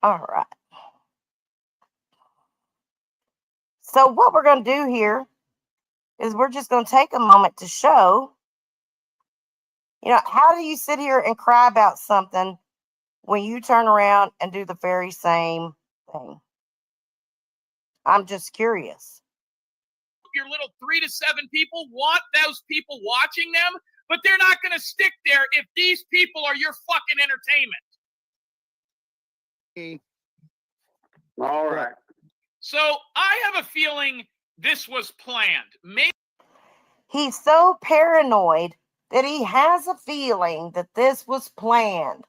all right. So what we're going to do here is we're just going to take a moment to show, how do you sit here and cry about something when you turn around and do the very same thing? I'm just curious. Your little 3 to 7 people want those people watching them, but they're not going to stick there if these people are your fucking entertainment. All right. So I have a feeling this was planned. Maybe He's so paranoid that he has a feeling that this was planned.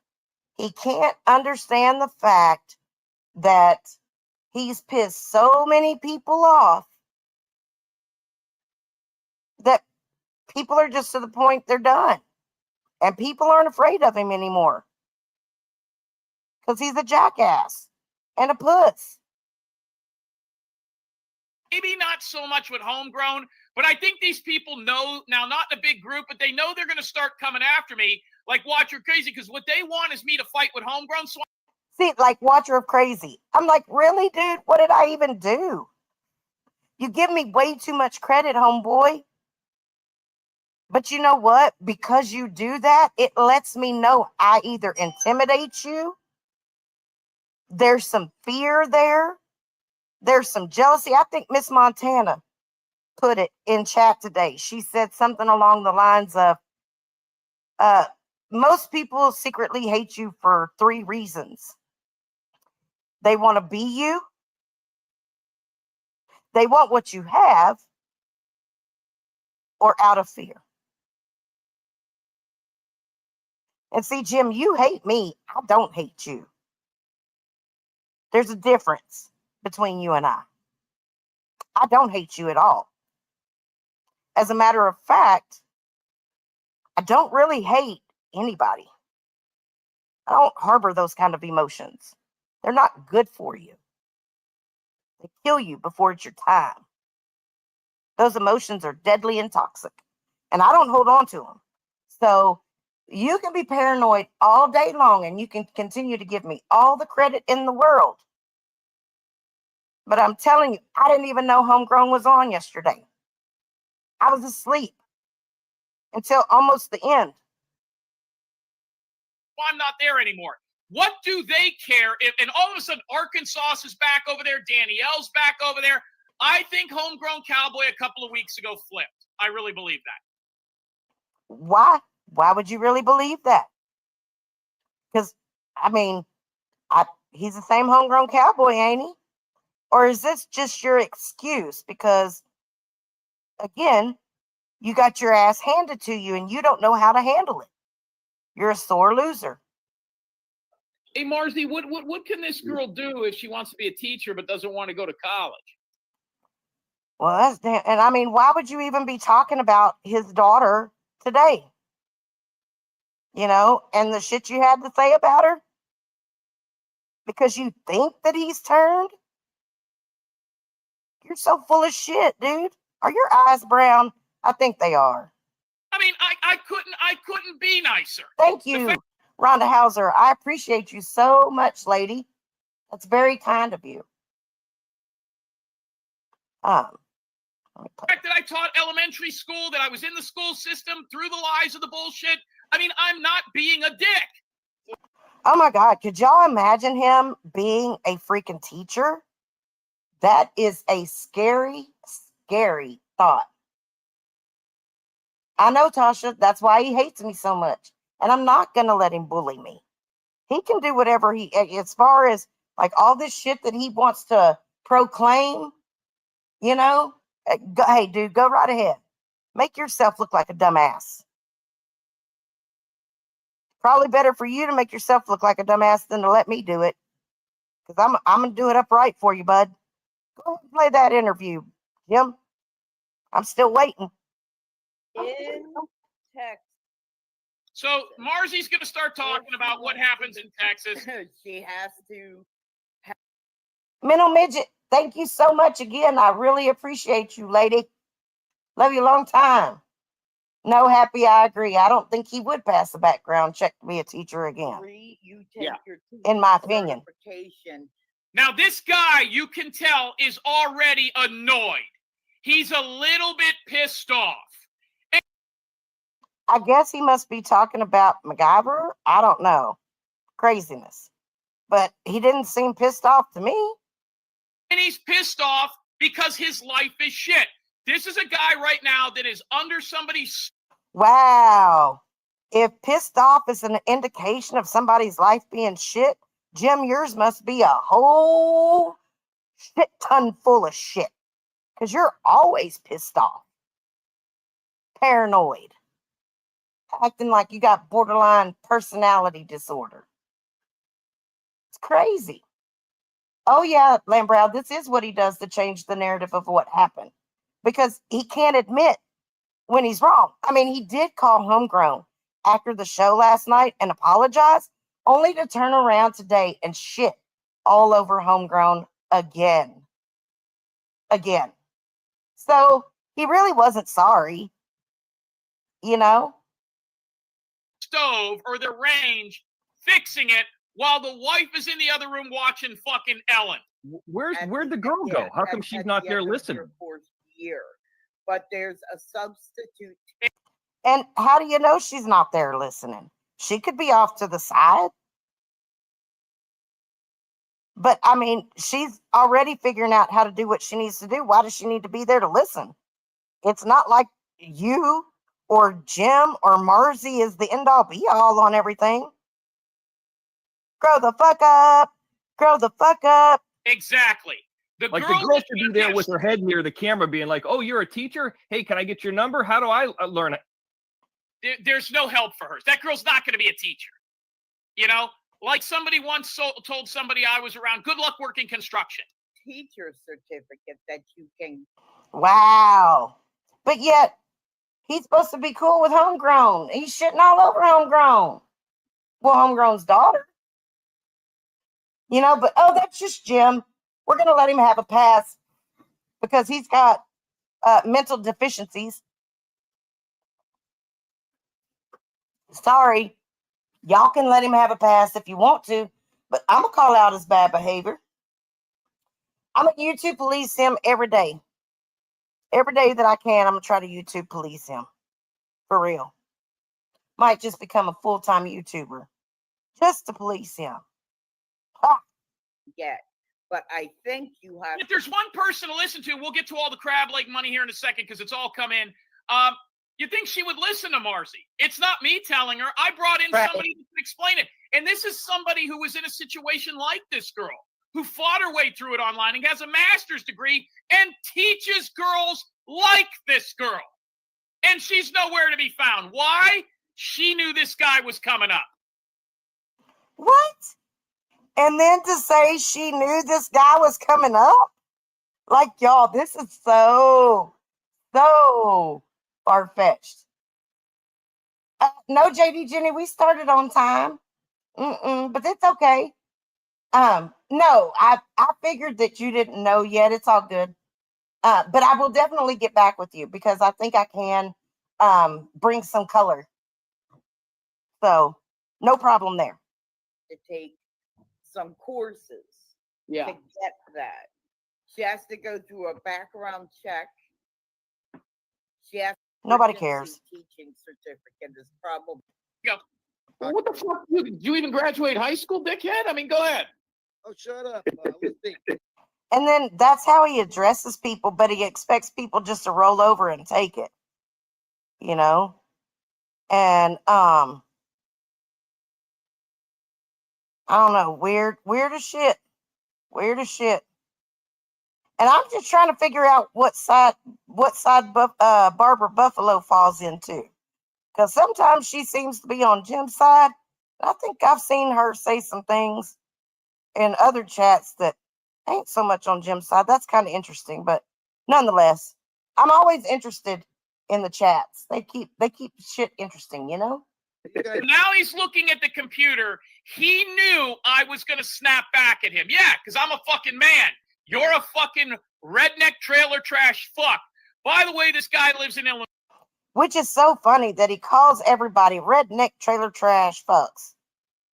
He can't understand the fact that he's pissed so many people off that people are just to the point they're done. And people aren't afraid of him anymore. Because he's a jackass and a puss. maybe not so much with Homegrown, but I think these people know now, not in a big group, but they know they're going to start coming after me. Like, watch your crazy, because what they want is me to fight with Homegrown. So See, like Watcher of Crazy. I'm like, really, dude? What did I even do? You give me way too much credit, homeboy. But you know what? Because you do that, it lets me know I either intimidate you, there's some fear there, there's some jealousy. I think Miss Montana put it in chat today. She said something along the lines of, most people secretly hate you for 3 reasons. They want to be you, they want what you have, or out of fear. And see, Jim, you hate me. I don't hate you. There's a difference between you and I. I don't hate you at all. As a matter of fact, I don't really hate anybody. I don't harbor those kind of emotions. They're not good for you. They kill you before it's your time. Those emotions are deadly and toxic, and I don't hold on to them. So you can be paranoid all day long, and you can continue to give me all the credit in the world. But I'm telling you, I didn't even know Homegrown was on yesterday. I was asleep until almost the end. I'm not there anymore. What do they care if, and all of a sudden, Arkansas is back over there, Danielle's back over there. I think Homegrown Cowboy a couple of weeks ago flipped. I really believe that. Why? Why would you really believe that? Because, I mean, he's the same Homegrown Cowboy, ain't he? Or is this just your excuse? Because, again, you got your ass handed to you and you don't know how to handle it. You're a sore loser. Hey, Marzi, what can this girl do if she wants to be a teacher but doesn't want to go to college? Well, and I mean, why would you even be talking about his daughter today? You know, and the shit you had to say about her? Because you think that he's turned? You're so full of shit, dude. Are your eyes brown? I think they are. I mean, I couldn't be nicer. Thank you, Rhonda Hauser. I appreciate you so much, lady. That's very kind of you. The fact that I taught elementary school, that I was in the school system through the lies of the bullshit. I mean, I'm not being a dick. Oh my God, could y'all imagine him being a freaking teacher? That is a scary, scary thought. I know, Tasha, that's why he hates me so much. And I'm not going to let him bully me. He can do whatever as far as like all this shit that he wants to proclaim, you know, hey, dude, go right ahead. Make yourself look like a dumbass. Probably better for you to make yourself look like a dumbass than to let me do it. Because I'm going to do it upright for you, bud. Go ahead and play that interview, Jim. I'm still waiting. In text. So Marzi's going to start talking about what happens in Texas. She has to. Mental Midget, thank you so much again. I really appreciate you, lady. Love you a long time. No, Happy, I agree. I don't think he would pass the background check to be a teacher again. You take your in my opinion. certification. Now, this guy, you can tell, is already annoyed. He's a little bit pissed off. I guess he must be talking about MacGyver. I don't know. Craziness. But he didn't seem pissed off to me. And he's pissed off because his life is shit. This is a guy right now that is under somebody's... Wow. If pissed off is an indication of somebody's life being shit, Jim, yours must be a whole shit ton full of shit. Because you're always pissed off. Paranoid. Acting like you got borderline personality disorder. It's crazy. Oh, yeah, Lambrow, this is what he does to change the narrative of what happened. Because he can't admit when he's wrong. I mean, he did call Homegrown after the show last night and apologize, only to turn around today and shit all over Homegrown again. Again. So he really wasn't sorry. You know? Stove or the range fixing it while the wife is in the other room watching fucking Ellen. Where'd the girl go? How come she's not there listening? Year. But there's a substitute. And how do you know she's not there listening? She could be off to the side. But I mean, she's already figuring out how to do what she needs to do. Why does she need to be there to listen? It's not like you or Jim or Marzi is the end all be all on everything. Grow the fuck up. Grow the fuck up. Exactly. Like the girl should be there with her head near the camera being like, oh, you're a teacher? Hey, can I get your number? How do I learn it? There's no help for her. That girl's not going to be a teacher. You know, like somebody once told somebody I was around, good luck working construction. Teacher certificate that you can. Wow. But yet, he's supposed to be cool with Homegrown. He's shitting all over Homegrown. Well, Homegrown's daughter. You know, but that's just Jim. We're going to let him have a pass because he's got mental deficiencies. Sorry. Y'all can let him have a pass if you want to, but I'm going to call out his bad behavior. I'm going to YouTube police him every day. Every day that I can, I'm going to try to YouTube police him. For real. Might just become a full-time YouTuber. Just to police him. Ha! Get. But I think you have. If there's one person to listen to, we'll get to all the crab leg money here in a second because it's all come in. You think she would listen to Marzi? It's not me telling her. I brought in somebody to explain it. And this is somebody who was in a situation like this girl, who fought her way through it online and has a master's degree and teaches girls like this girl. And she's nowhere to be found. Why? She knew this guy was coming up. What? And then to say she knew this guy was coming up? Like, y'all, this is so far-fetched. No, JD Jenny, we started on time. But it's okay. No, I figured that you didn't know yet. It's all good. But I will definitely get back with you because I think I can bring some color. So, no problem there. To take some courses Yeah. to get that. She has to go through a background check. She has Nobody emergency cares. Teaching certificate is probably. Well, what the fuck? Did you even graduate high school, dickhead? I mean, go ahead. Oh, shut up. Let's see. And then that's how he addresses people, but he expects people just to roll over and take it. You know? And I don't know, weird as shit. Weird as shit. And I'm just trying to figure out what side Barbara Buffalo falls into. Because sometimes she seems to be on Jim's side. I think I've seen her say some things in other chats that ain't so much on Jim's side. That's kind of interesting, but nonetheless, I'm always interested in the chats. They keep shit interesting, you know? You guys, Now he's looking at the computer. He knew I was going to snap back at him. Yeah, because I'm a fucking man. You're a fucking redneck trailer trash fuck. By the way, this guy lives in Illinois. Which is so funny that he calls everybody redneck trailer trash fucks.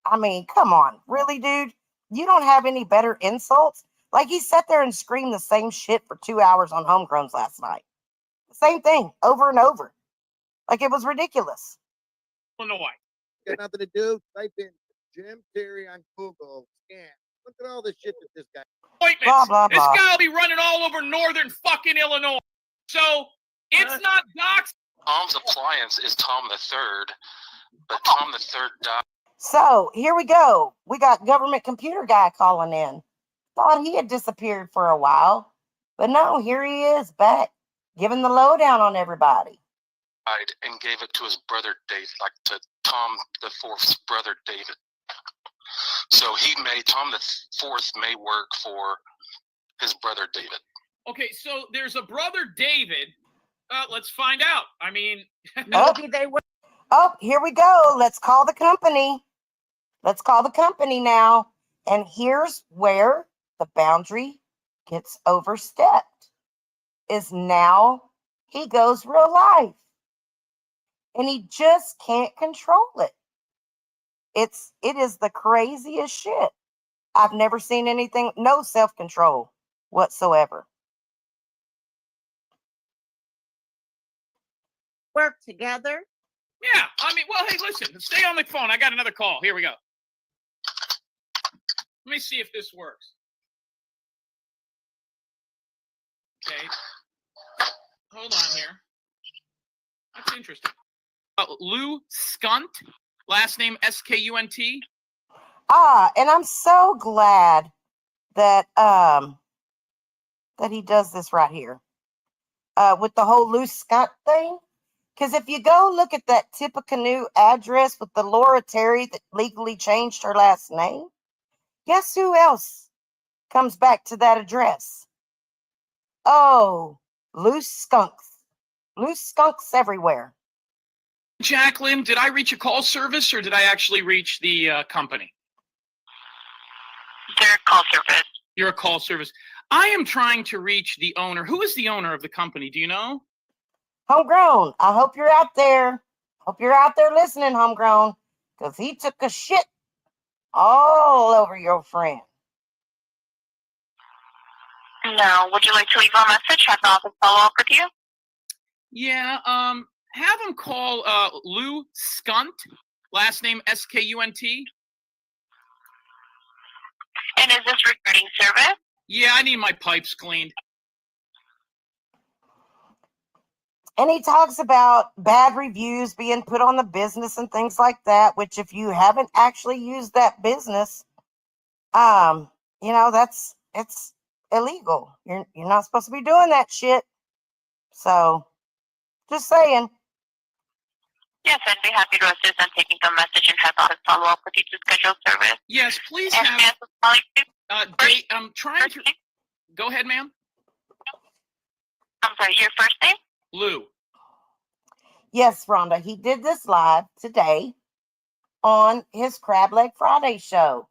I mean, come on. Really, dude? You don't have any better insults? Like he sat there and screamed the same shit for 2 hours on Homegrowns last night. The same thing over and over. Like it was ridiculous. Illinois. got nothing to do. Type in Jim Terry on Google. Scan. Look at all the shit that this guy. Appointments. Blah, blah, This blah. guy will be running all over northern fucking Illinois. So it's not docs. Tom's appliance is Tom the Third, but Tom the Third died. So here we go. We got government computer guy calling in. Thought he had disappeared for a while, but no, here he is back, giving the lowdown on everybody. And gave it to his brother David, like to Tom the Fourth's brother David. So Tom the Fourth may work for his brother David. Okay, so there's a brother David. Let's find out. I mean, Maybe they were. Oh, here we go. Let's call the company. Let's call the company now. And here's where the boundary gets overstepped. Is now he goes real life. And he just can't control it. It is the craziest shit. I've never seen anything, no self-control whatsoever. Work together. yeah. I mean, well, hey, listen. Stay on the phone. I got another call. Here we go. Let me see if this works. Okay. Hold on here. interesting. Lou Skunt, last name Skunt. And I'm so glad that that he does this right here with the whole loose Scott thing. Because if you go look at that Tippecanoe address with the Laura Terry that legally changed her last name, guess who else comes back to that address? Oh, loose skunks. Loose skunks everywhere. Jacqueline, did I reach a call service or did I actually reach the company? Their call service. You're a call service. I am trying to reach the owner. Who is the owner of the company? Do you know? Homegrown, I hope you're out there. Hope you're out there listening, Homegrown, because he took a shit all over your friend. No. Would you like to leave a message? Have the office follow up with you? Yeah, have him call Lou Skunt, last name Skunt. And is this regarding service? Yeah, I need my pipes cleaned. And he talks about bad reviews being put on the business and things like that, which if you haven't actually used that business, you know, it's illegal. You're not supposed to be doing that shit. So just saying. Yes, I'd be happy to assist in taking the message and have the office follow up with you to schedule service. Yes, please And have. may I ask who's calling, please? Dave, I'm trying to. Go ahead, ma'am. I'm sorry, your first name? Lou. Yes, Rhonda, he did this live today on his Crab Leg Friday show.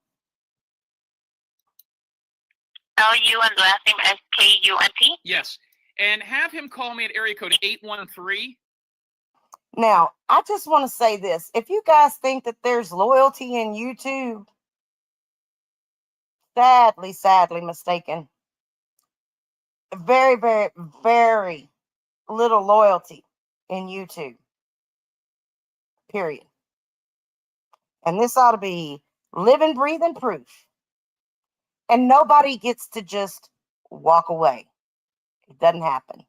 L-U and last name S-K-U-N-T? Yes, and have him call me at area code 813. Now, I just want to say this. If you guys think that there's loyalty in YouTube, sadly mistaken. Very, very, very little loyalty in YouTube. Period. And this ought to be living, breathing proof. And nobody gets to just walk away. It doesn't happen.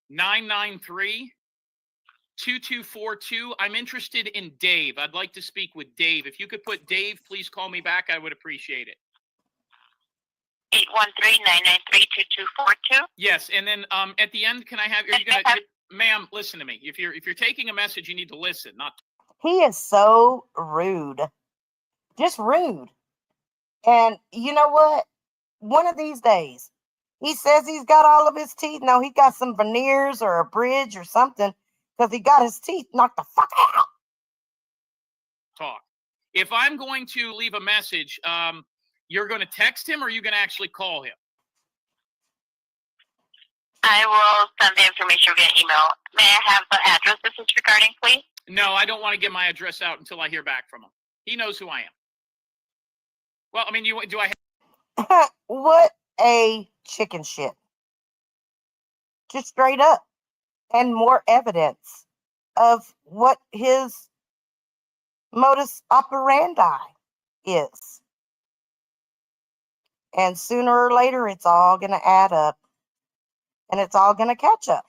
993-2242. I'm interested in Dave. I'd like to speak with Dave. If you could put Dave, please call me back. I would appreciate it. 813-993-2242. Yes, and then at the end, can I have? Are you gonna, ma'am? Listen to me. If you're taking a message, you need to listen. Not. He is so rude. Just rude. And you know what? One of these days, he says he's got all of his teeth. No, he got some veneers or a bridge or something because he got his teeth knocked the fuck out. Talk. If I'm going to leave a message, you're going to text him or are you going to actually call him? I will send the information via email. May I have the address this is regarding, please? No, I don't want to get my address out until I hear back from him. He knows who I am. Well, I mean, do I have... What a chicken shit. Just straight up. And more evidence of what his modus operandi is. And sooner or later, it's all going to add up. And it's all going to catch up.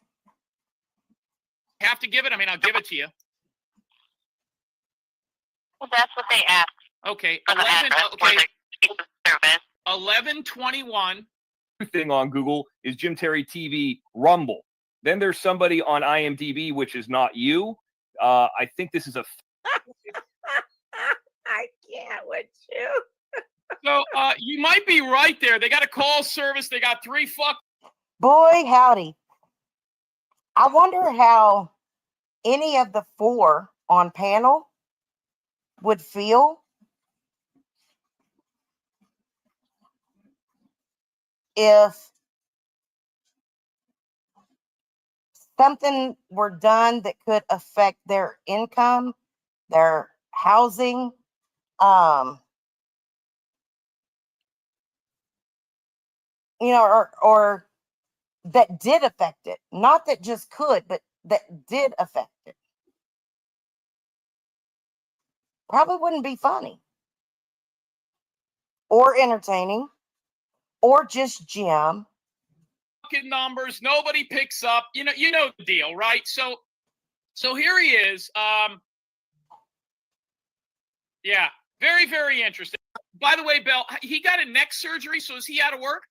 have to give it? I mean, I'll give it to you. Well, that's what they ask Okay, for the 11. address Okay, for the service. 1121. Thing on Google is Jim Terry TV Rumble. Then there's somebody on IMDb, which is not you. I think this is a. I can't with you. So you might be right there. They got a call service. They got 3 fuck. Boy, howdy. I wonder how any of the 4 on panel would feel if something were done that could affect their income, their housing, or that did affect it. Not that just could, but that did affect it. Probably wouldn't be funny or entertaining or just Jim. Fucking numbers. Nobody picks up. You know the deal, right? So So here he is. Yeah, very, very interesting. By the way, Belle, he got a neck surgery, so is he out of work?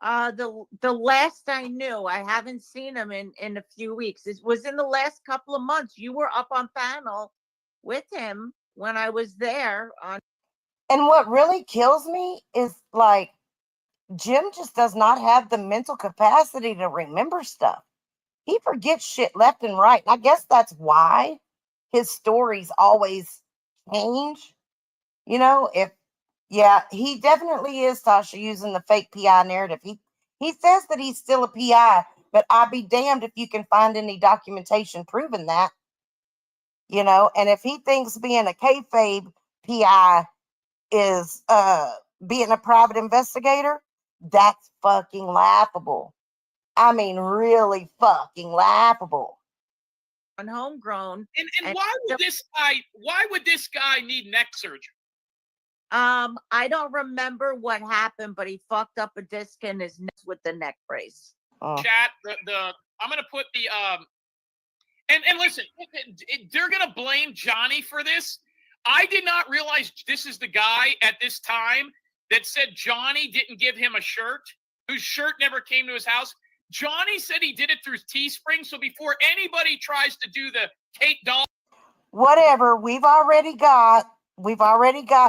The last I knew, I haven't seen him in a few weeks. It was in the last couple of months. You were up on panel with him when I was there on. And what really kills me is like Jim just does not have the mental capacity to remember stuff. He forgets shit left and right. And I guess that's why his stories always change. You know, he definitely is, Tasha, using the fake PI narrative. He says that he's still a PI, but I'd be damned if you can find any documentation proving that. You know, and if he thinks being a kayfabe PI is being a private investigator, that's fucking laughable. I mean, really fucking laughable. On Homegrown. And why would this guy need neck surgery? I don't remember what happened, but he fucked up a disc in his neck with the neck brace. Chat, I'm gonna put the and listen, they're gonna blame Johnny for this. I did not realize this is the guy at this time that said Johnny didn't give him a shirt, whose shirt never came to his house. Johnny said he did it through Teespring. So before anybody tries to do the Kate Doll, whatever, we've already got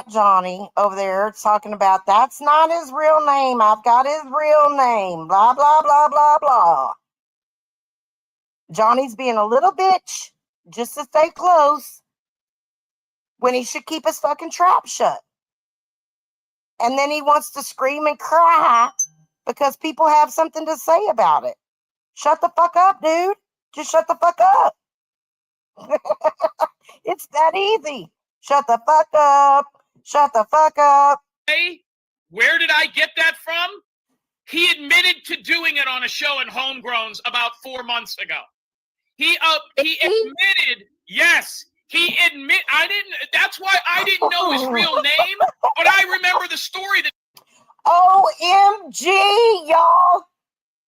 Johnny over there talking about that's not his real name. I've got his real name. Blah, blah, blah, blah, blah. Johnny's being a little bitch just to stay close when he should keep his fucking trap shut. And then he wants to scream and cry because people have something to say about it. Shut the fuck up, dude. Just shut the fuck up. It's that easy. Shut the fuck up. Shut the fuck up. hey, where did I get that from? He admitted to doing it on a show in Homegrowns about 4 months ago. He admitted, yes. That's why I didn't know his real name, but I remember the story that OMG, y'all.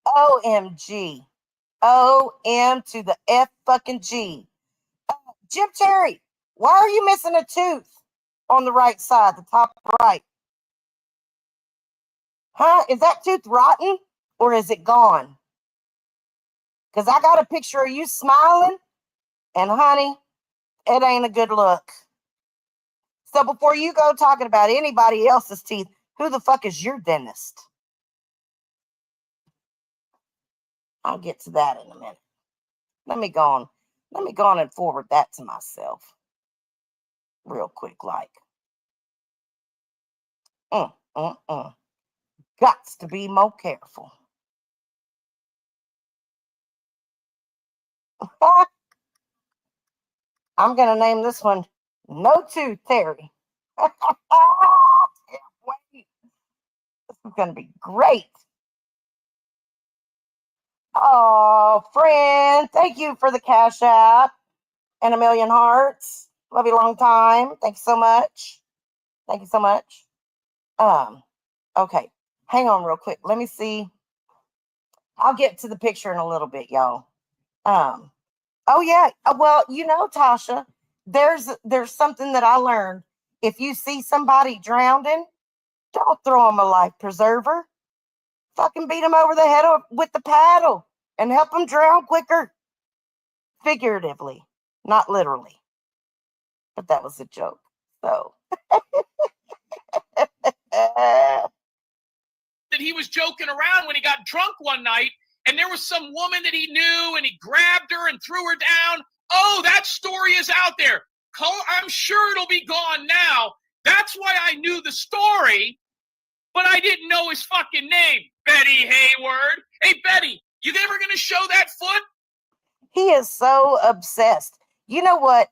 OMG. OM to the F fucking G. Jim Terry, why are you missing a tooth on the right side, the top right? Huh? Is that tooth rotten or is it gone? Because I got a picture of you smiling, and honey, it ain't a good look. So before you go talking about anybody else's teeth, who the fuck is your dentist? I'll get to that in a minute. Let me go on and forward that to myself real quick, like. Gots to be more careful. I'm going to name this one No Tooth Terry. Can't wait. This is going to be great. Oh, friend, thank you for the Cash App and 1,000,000 hearts. Love you a long time. Thank you so much. Thank you so much. Okay, hang on real quick. Let me see. I'll get to the picture in a little bit, y'all. Oh yeah. Well, you know, Tasha, there's something that I learned. If you see somebody drowning, don't throw them a life preserver. Fucking beat them over the head with the paddle and help them drown quicker. Figuratively, not literally. But that was a joke. So. that he was joking around when he got drunk one night, and there was some woman that he knew, and he grabbed her and threw her down. Oh, that story is out there. I'm sure it'll be gone now. That's why I knew the story, but I didn't know his fucking name. Betty Hayward. Hey, Betty, you ever going to show that foot? He is so obsessed. You know what?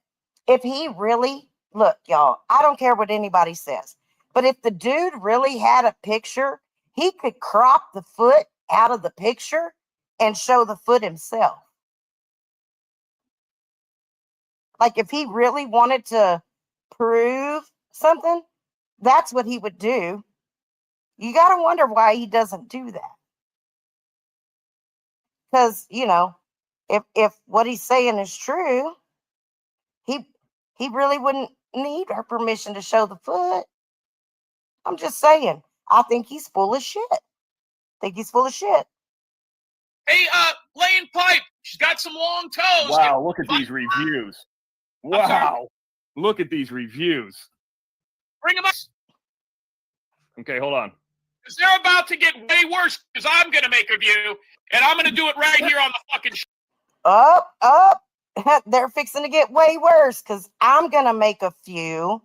If he really, look, y'all, I don't care what anybody says, but if the dude really had a picture, he could crop the foot out of the picture and show the foot himself. Like if he really wanted to prove something, that's what he would do. You got to wonder why he doesn't do that. Because, you know, If what he's saying is true, he really wouldn't need her permission to show the foot. I'm just saying. I think he's full of shit. Think he's full of shit. Hey, laying pipe. She's got some long toes. Wow, look at these reviews. I'm sorry? Wow. Look at these reviews. Bring them up. Okay, hold on. Because they're about to get way worse. Because I'm going to make a view, and I'm going to do it right here on the fucking show. Up. They're fixing to get way worse because I'm going to make a few.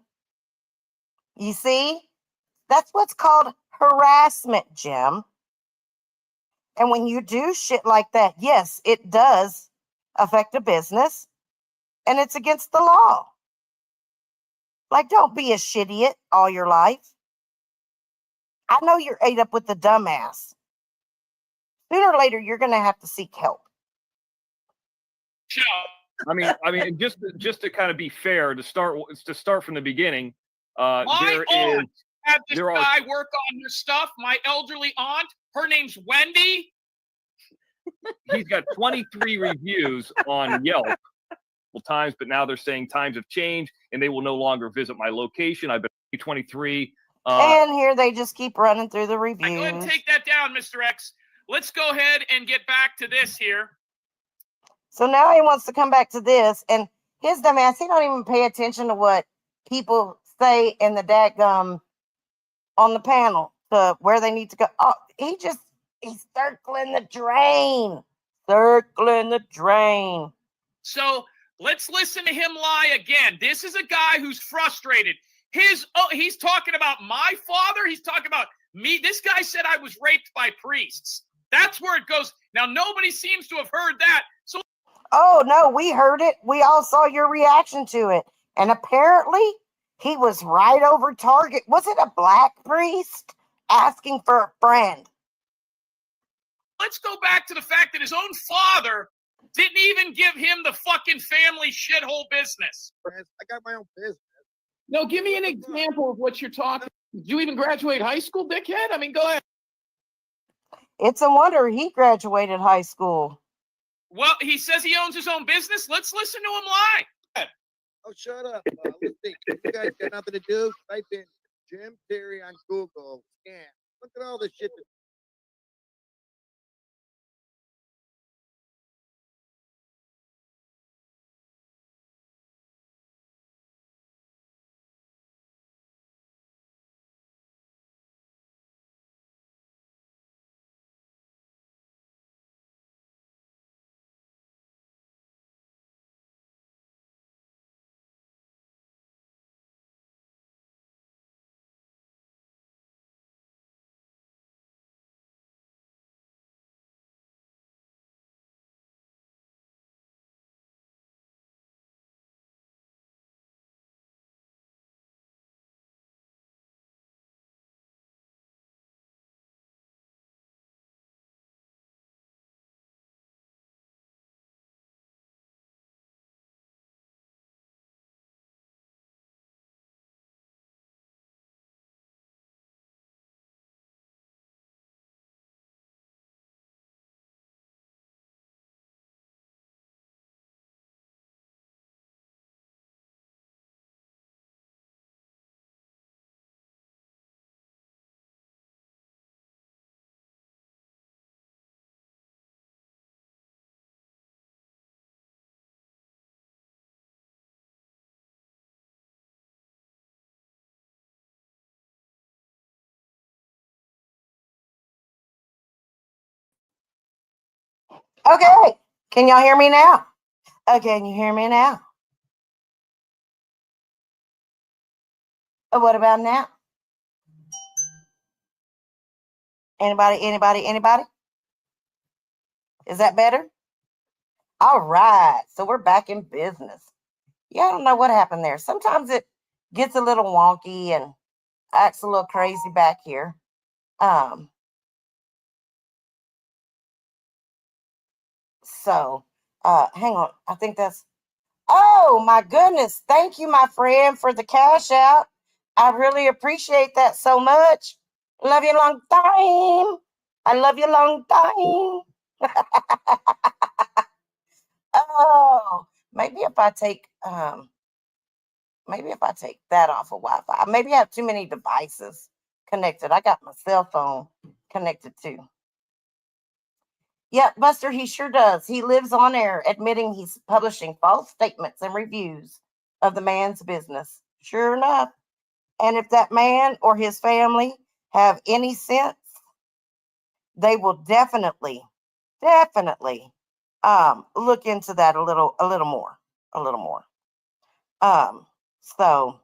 You see? That's what's called harassment, Jim. And when you do shit like that, yes, it does affect a business and it's against the law. Like, don't be a shit-idiot all your life. I know you're ate up with the dumbass. Sooner or later, you're going to have to seek help. Show. I mean, just to kind of be fair, to start from the beginning, My there aunt is had this there are- guy work on his stuff. My elderly aunt, her name's Wendy. he's got 23 reviews on Yelp. Well, times, but now they're saying times have changed and they will no longer visit my location. I've been 23. And here they just keep running through the Go ahead and reviews. take that down, Mr. X. Let's go ahead and get back to this here. So now he wants to come back to this, and his dumbass, he don't even pay attention to what people say in the dadgum on the panel to where they need to go. Oh, he's circling the drain. Circling the drain. So let's listen to him lie again. This is a guy who's frustrated. He's talking about my father. He's talking about me. This guy said I was raped by priests. That's where it goes. Now, nobody seems to have heard that. So Oh, no, we heard it. We all saw your reaction to it. And apparently, he was right over target. Was it a black priest asking for a friend? let's go back to the fact that his own father didn't even give him the fucking family shithole business. I got my own business. No, give me an example of what you're talking. Did you even graduate high school, dickhead? I mean, go ahead. It's a wonder he graduated high school. Well, he says he owns his own business. Let's listen to him lie. Oh, shut up. Let's see. You guys got nothing to do? Type in Jim Terry on Google. Scam. Look at all the shit. Okay. Can y'all hear me now? Okay, can you hear me now? What about now? Anybody? Is that better? All right. So we're back in business. Yeah, I don't know what happened there. Sometimes it gets a little wonky and acts a little crazy back here. So hang on. I think that's, oh my goodness. Thank you, my friend, for the cash out. I really appreciate that so much. Love you long time. I love you long time. if I take that off of Wi-Fi. Maybe I have too many devices connected. I got my cell phone connected too. Yep, Buster, he sure does. He lives on air admitting he's publishing false statements and reviews of the man's business. Sure enough. And if that man or his family have any sense, they will definitely look into that a little more. So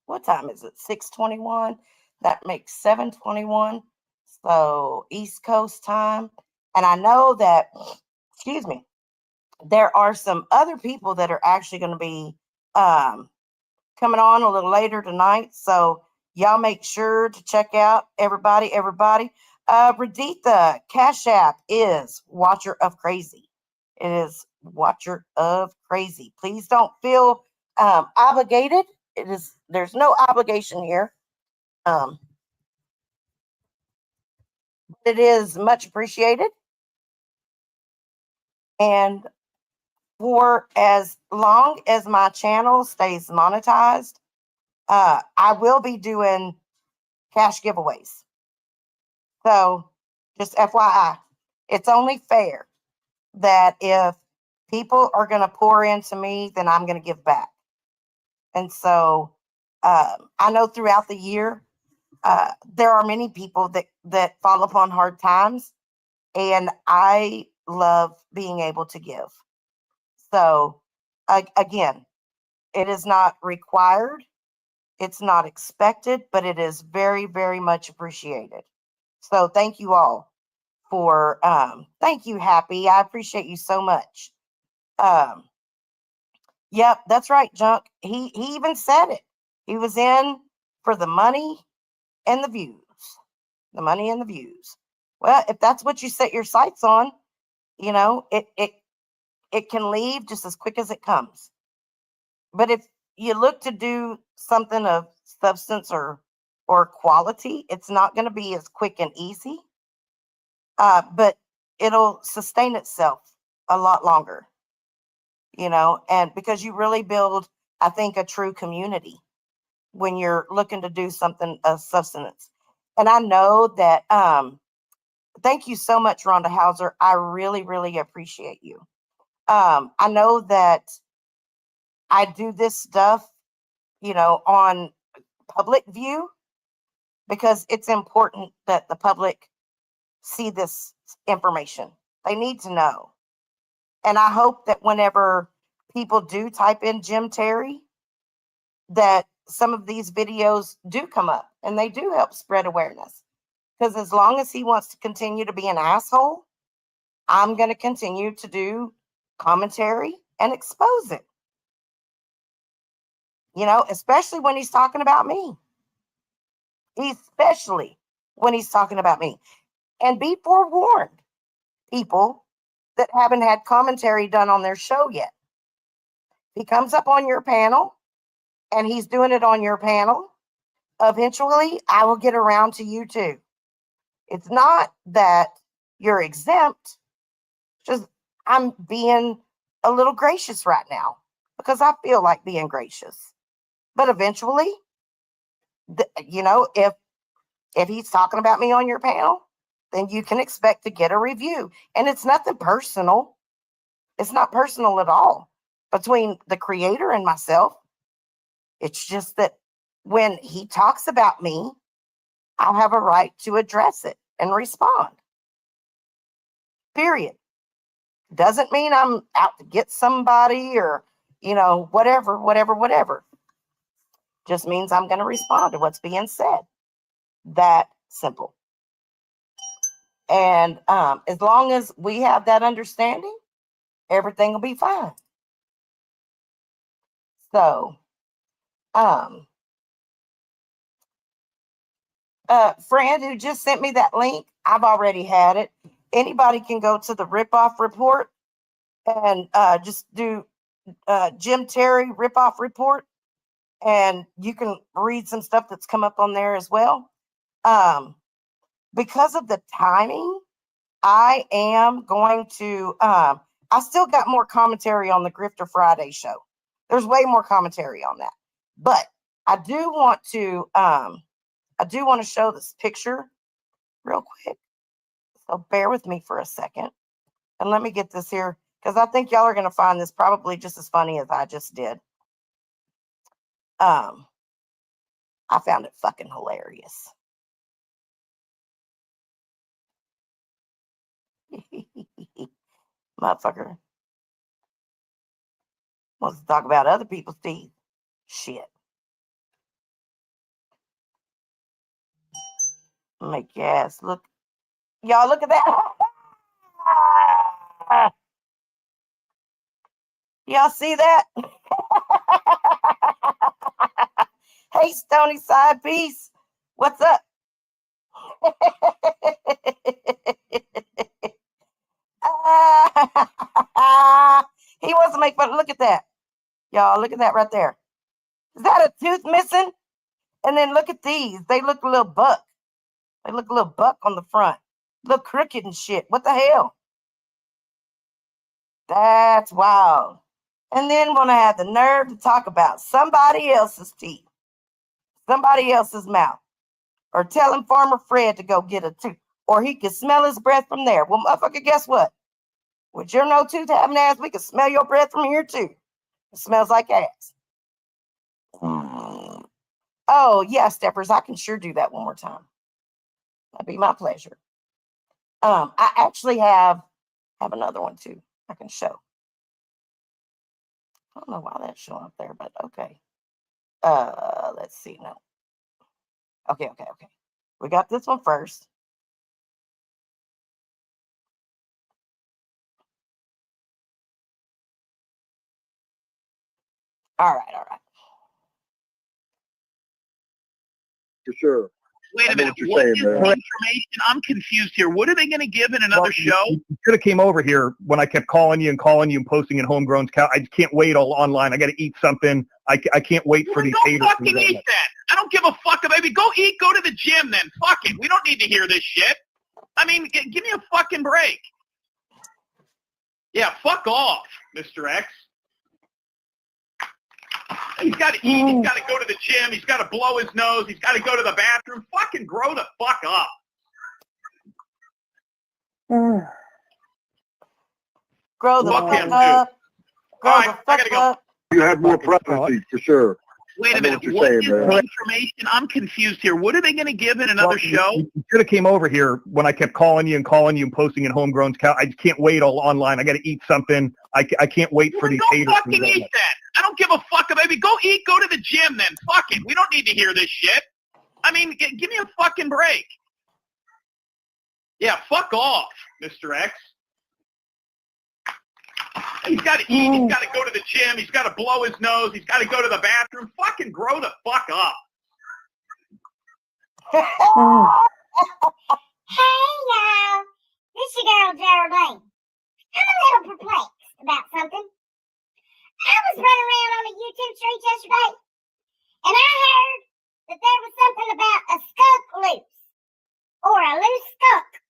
what time is it? 6:21. That makes 7:21. So East Coast time. And I know that, excuse me, there are some other people that are actually going to be coming on a little later tonight. So y'all make sure to check out everybody. Raditha, Cash App is Watcher of Crazy. It is Watcher of Crazy. Please don't feel obligated. There's no obligation here. It is much appreciated. And for as long as my channel stays monetized, I will be doing cash giveaways. So just FYI, it's only fair that if people are going to pour into me, then I'm going to give back. And so I know throughout the year, there are many people that fall upon hard times, and I love being able to give. So again, it is not required. It's not expected, but it is very, very much appreciated. So thank you all for, thank you, Happy. I appreciate you so much. Yep, that's right, Junk. He even said it. He was in for the money and the views. The money and the views. Well, if that's what you set your sights on, it can leave just as quick as it comes. But if you look to do something of substance or quality, it's not going to be as quick and easy. But it'll sustain itself a lot longer. And because you really build, I think, a true community when you're looking to do something of substance. And I know that, thank you so much, Rhonda Hauser. I really, really appreciate you. I know that I do this stuff, on public view because it's important that the public see this information. They need to know. And I hope that whenever people do type in Jim Terry, that some of these videos do come up and they do help spread awareness. Because as long as he wants to continue to be an asshole, I'm going to continue to do commentary and expose it. Especially when he's talking about me. Especially when he's talking about me. And be forewarned, people that haven't had commentary done on their show yet. He comes up on your panel and he's doing it on your panel. Eventually, I will get around to you too. It's not that you're exempt. Just I'm being a little gracious right now because I feel like being gracious. But eventually, if he's talking about me on your panel, then you can expect to get a review. And it's nothing personal. It's not personal at all between the creator and myself. It's just that when he talks about me, I'll have a right to address it and respond. Period. Doesn't mean I'm out to get somebody or, whatever. Just means I'm going to respond to what's being said. That simple. And as long as we have that understanding, everything will be fine. So, friend who just sent me that link, I've already had it. Anybody can go to the ripoff report and just do Jim Terry ripoff report, and you can read some stuff that's come up on there as well. Because of the timing, I am going to, I I still got more commentary on the Grifter Friday show. There's way more commentary on that. But I do want to show this picture real quick. So bear with me for a second. And let me get this here, because I think y'all are going to find this probably just as funny as I just did. I found it fucking hilarious. Motherfucker wants to talk about other people's teeth. Shit. Make your ass look. Y'all look at that. Y'all see that? Hey, Stony Side Piece. What's up? He wants to make fun. Look at that. Y'all, look at that right there. Is that a tooth missing? And then look at these. They look a little buck. They look a little buck on the front. Look crooked and shit. What the hell? That's wild. And then want to have the nerve to talk about somebody else's teeth, somebody else's mouth, or telling Farmer Fred to go get a tooth, or he could smell his breath from there. Well, motherfucker, guess what? With your no tooth having ass, we can smell your breath from here too. It smells like ass. Oh yeah, Steppers, I can sure do that one more time. That'd be my pleasure. I actually have another one too. I can show. I don't know why that's showing up there, but okay. Let's see. No. Okay. We got this one first. All right. For sure. Wait a minute. What is the information? I'm confused here. What are they going to give in another show? You should have came over here when I kept calling you and posting in Homegrown's Couch. I can't wait all online. I got to eat something. I can't wait for these haters. Go fucking eat then. I don't give a fuck. Baby, go eat. Go to the gym then. Fuck it. We don't need to hear this shit. I mean, give me a fucking break. Yeah, fuck off, Mr. X. He's got to eat. He's got to go to the gym. He's got to blow his nose. He's got to go to the bathroom. Fucking grow the fuck up. Grow the Fuck fuck him, up. too. Grow All the right, I fuck gotta go. up. You have more privacy, for sure. Wait a minute. What is the information? I'm confused here. What are they going to give in another show? You should have came over here when I kept calling you and posting in Homegrown's Couch. I just can't wait all online. I got to eat something. I can't wait for these haters. Go fucking eat then. I don't give a fuck. Baby, go eat. Go to the gym then. Fuck it. We don't need to hear this shit. I mean, give me a fucking break. Yeah, fuck off, Mr. X. He's got to eat. He's got to go to the gym. He's got to blow his nose. He's got to go to the bathroom. Fucking grow the fuck up. Hey, y'all. This your girl, Geraldine. I'm a little perplexed about something. I was running around on the YouTube street yesterday, and I heard that there was something about a skunk loose, or a loose skunk.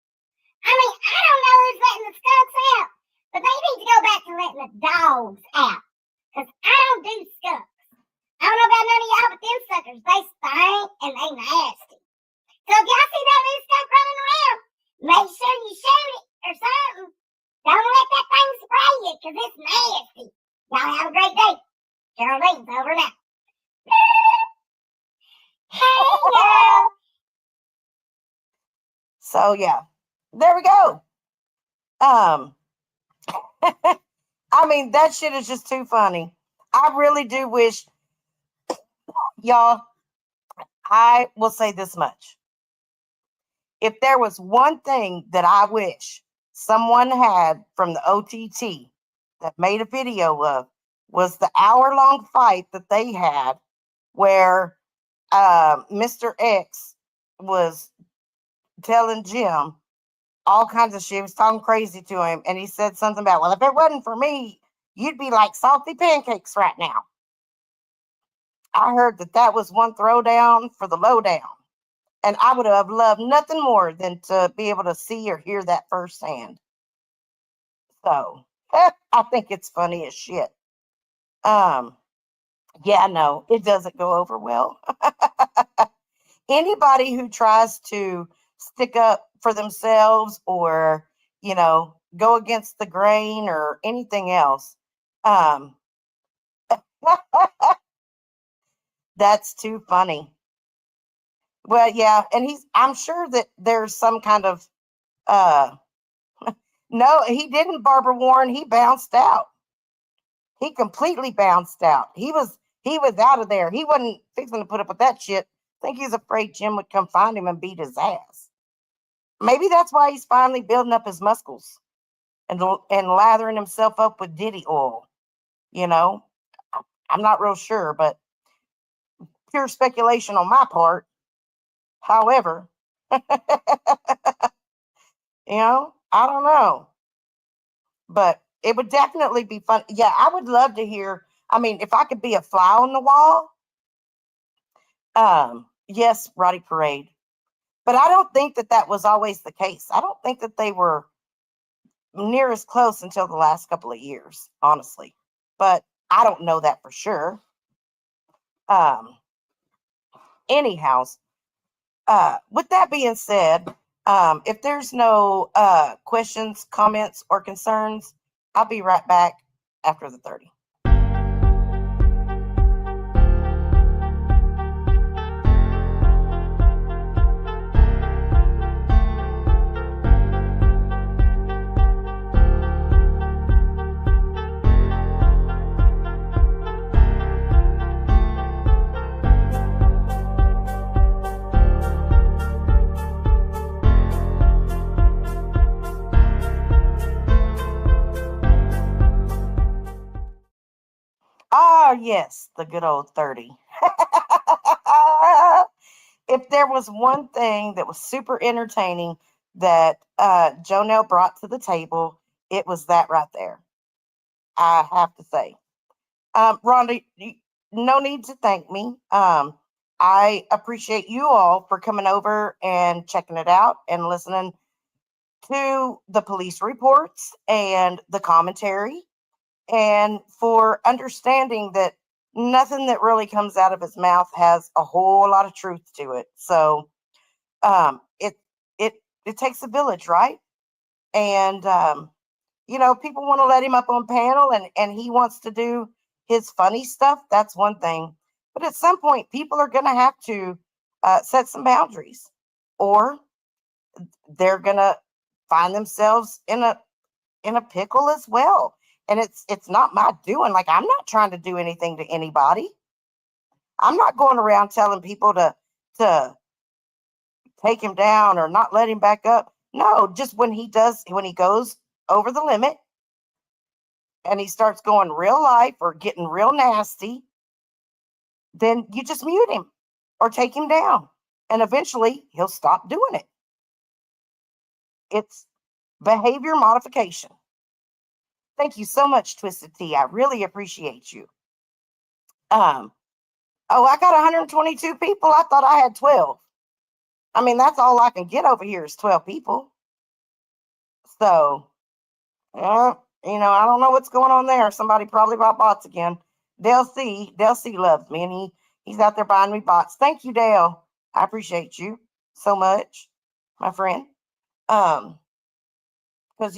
I mean, I don't know who's letting the skunks out, but they need to go back to letting the dogs out, because I don't do skunks. I don't know about none of y'all, but them suckers, they stink and they nasty. So if y'all see that loose skunk running around, make sure you shoot it or something. Don't let that thing spray you, because it's nasty. Y'all have a great day. Geraldine's over now. Hey, y'all. So yeah, there we go. I mean, that shit is just too funny. I really do wish, y'all, I will say this much. If there was one thing that I wish someone had from the OTT that made a video of, was the hour-long fight that they had where Mr. X was telling Jim all kinds of shit. He was talking crazy to him, and he said something about, well, if it wasn't for me, you'd be like salty pancakes right now. I heard that was one throwdown for the lowdown, and I would have loved nothing more than to be able to see or hear that firsthand. So I think it's funny as shit. Yeah, no, it doesn't go over well. Anybody who tries to stick up for themselves or, go against the grain or anything else, um, that's too funny. Well, yeah, and I'm sure that there's some kind of, no, he didn't, Barbara Warren. He bounced out. He completely bounced out. He was out of there. He wasn't fixing to put up with that shit. I think he's afraid Jim would come find him and beat his ass. Maybe that's why he's finally building up his muscles and lathering himself up with Diddy oil. I'm not real sure, but pure speculation on my part. However, I don't know. But it would definitely be fun. Yeah, I would love to hear. I mean, if I could be a fly on the wall, yes, Roddy Parade. But I don't think that was always the case. I don't think that they were near as close until the last couple of years, honestly. But I don't know that for sure. Anyhow, with that being said, if there's no questions, comments, or concerns, I'll be right back after the 30. Oh, yes, the good old 30. If there was one thing that was super entertaining that Jonelle brought to the table, it was that right there. I have to say. Rhonda, no need to thank me. I appreciate you all for coming over and checking it out and listening to the police reports and the commentary, and for understanding that nothing that really comes out of his mouth has a whole lot of truth to it. So it takes a village, right? And people want to let him up on panel, and he wants to do his funny stuff. That's one thing. But at some point, people are going to have to set some boundaries, or they're going to find themselves in a pickle as well. And it's not my doing. Like, I'm not trying to do anything to anybody. I'm not going around telling people to take him down or not let him back up. No, just when he goes over the limit and he starts going real life or getting real nasty, then you just mute him or take him down. And eventually he'll stop doing it. It's behavior modification. Thank you so much, Twisted Tea. I really appreciate you. I got 122 people. I thought I had 12. I mean, that's all I can get over here is 12 people. So, I don't know what's going on there. Somebody probably bought bots again. Dale C loves me, and he's out there buying me bots. Thank you, Dale. I appreciate you so much, my friend. Because,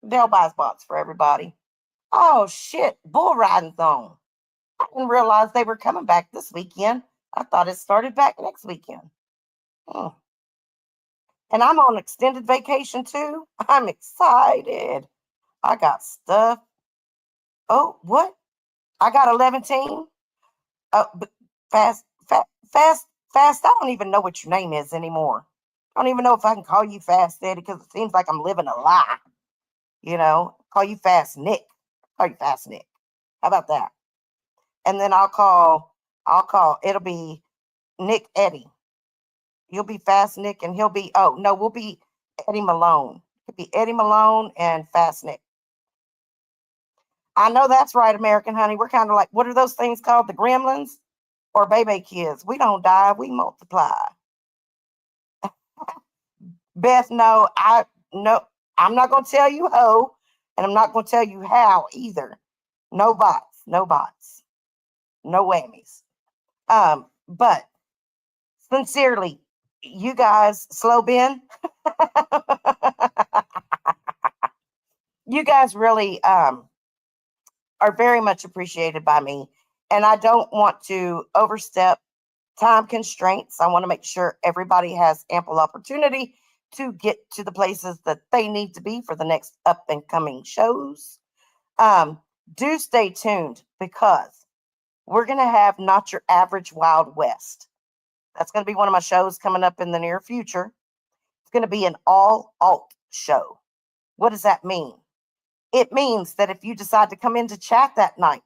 Dale buys bots for everybody. Oh, shit. Bull riding's on. I didn't realize they were coming back this weekend. I thought it started back next weekend. And I'm on extended vacation, too. I'm excited. I got stuff. Oh, what? I got 11 team. Fast. I don't even know what your name is anymore. I don't even know if I can call you Fast Eddie, because it seems like I'm living a lie. Call you Fast Nick. Call you Fast Nick. How about that? And then I'll call, it'll be Nick Eddie. You'll be Fast Nick, and we'll be Eddie Malone. It'll be Eddie Malone and Fast Nick. I know that's right, American Honey. We're kind of like, what are those things called? The Gremlins or Baby Kids? We don't die, we multiply. Beth, no, I'm not going to tell you, ho. And I'm not going to tell you how either. No bots, no bots, no whammies. But sincerely, you guys, Slow Ben, you guys really are very much appreciated by me. And I don't want to overstep time constraints. I want to make sure everybody has ample opportunity to get to the places that they need to be for the next up and coming shows. Do stay tuned because we're going to have Not Your Average Wild West. That's going to be one of my shows coming up in the near future. It's going to be an all alt show. What does that mean? It means that if you decide to come into chat that night,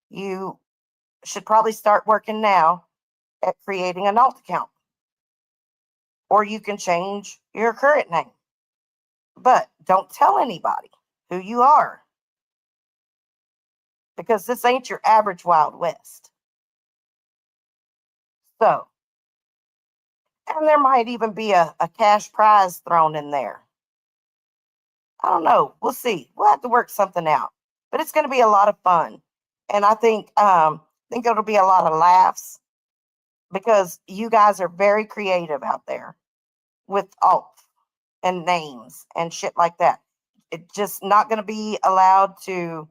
you should probably start working now at creating an alt account. Or you can change your current name. But don't tell anybody who you are. Because this ain't your average Wild West. So, and there might even be a cash prize thrown in there. I don't know. We'll see. We'll have to work something out. But it's going to be a lot of fun. And I think it'll be a lot of laughs because you guys are very creative out there with alt and names and shit like that. It's just not going to be allowed to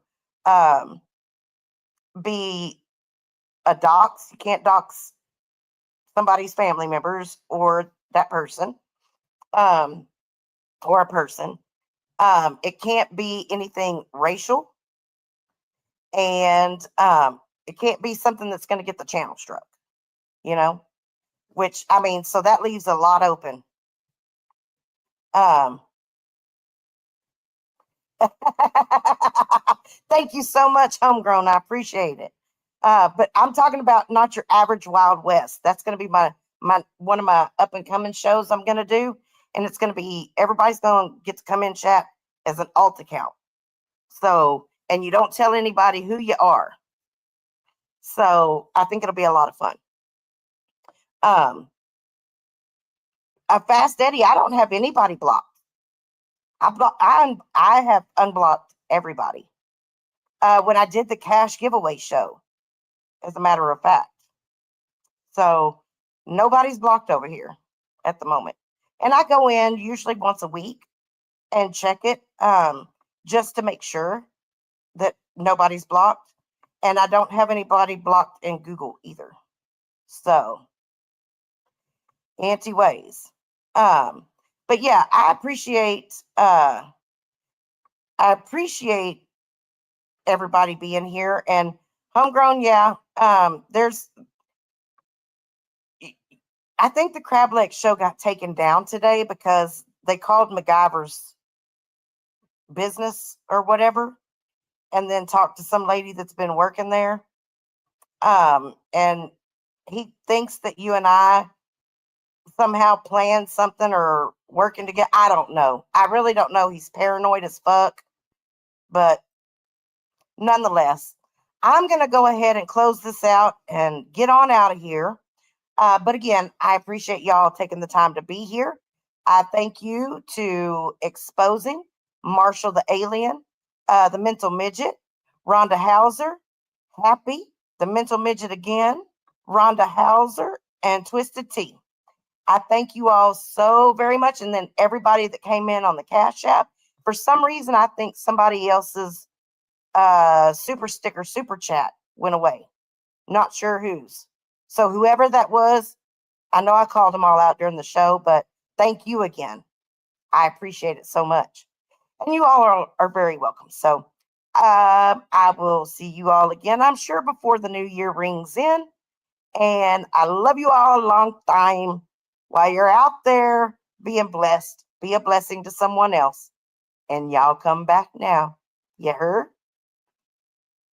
be a dox. You can't dox somebody's family members or that person or a person. It can't be anything racial. And it can't be something that's going to get the channel struck, you know, which I mean, so that leaves a lot open. Thank you so much, Homegrown. I appreciate it. But I'm talking about Not Your Average Wild West. That's going to be my one of my up and coming shows I'm going to do. And it's going to be, everybody's going to get to come in chat as an alt account. So, and you don't tell anybody who you are. So I think it'll be a lot of fun. Fast Eddie, I don't have anybody blocked. I have unblocked everybody. When I did the cash giveaway show, as a matter of fact. So nobody's blocked over here at the moment. And I go in usually once a week and check it just to make sure that nobody's blocked. And I don't have anybody blocked in Google either. So, anti-ways. But yeah, I appreciate everybody being here. And Homegrown, yeah, I think the Crab Leg show got taken down today because they called MacGyver's business or whatever, and then talked to some lady that's been working there. And he thinks that you and I somehow planned something or working together. I don't know. I really don't know. He's paranoid as fuck. But nonetheless, I'm going to go ahead and close this out and get on out of here. But again, I appreciate y'all taking the time to be here. I thank you to Exposing, Marshall the Alien, the Mental Midget, Rhonda Hauser, Happy, the Mental Midget again, Rhonda Hauser, and Twisted Tea. I thank you all so very much. And then everybody that came in on the Cash App. For some reason, I think somebody else's super sticker, super chat went away. Not sure whose. So whoever that was, I know I called them all out during the show, but thank you again. I appreciate it so much. And you all are very welcome. So I will see you all again, I'm sure, before the new year rings in. And I love you all a long time. While you're out there being blessed, be a blessing to someone else. And y'all come back now. You heard?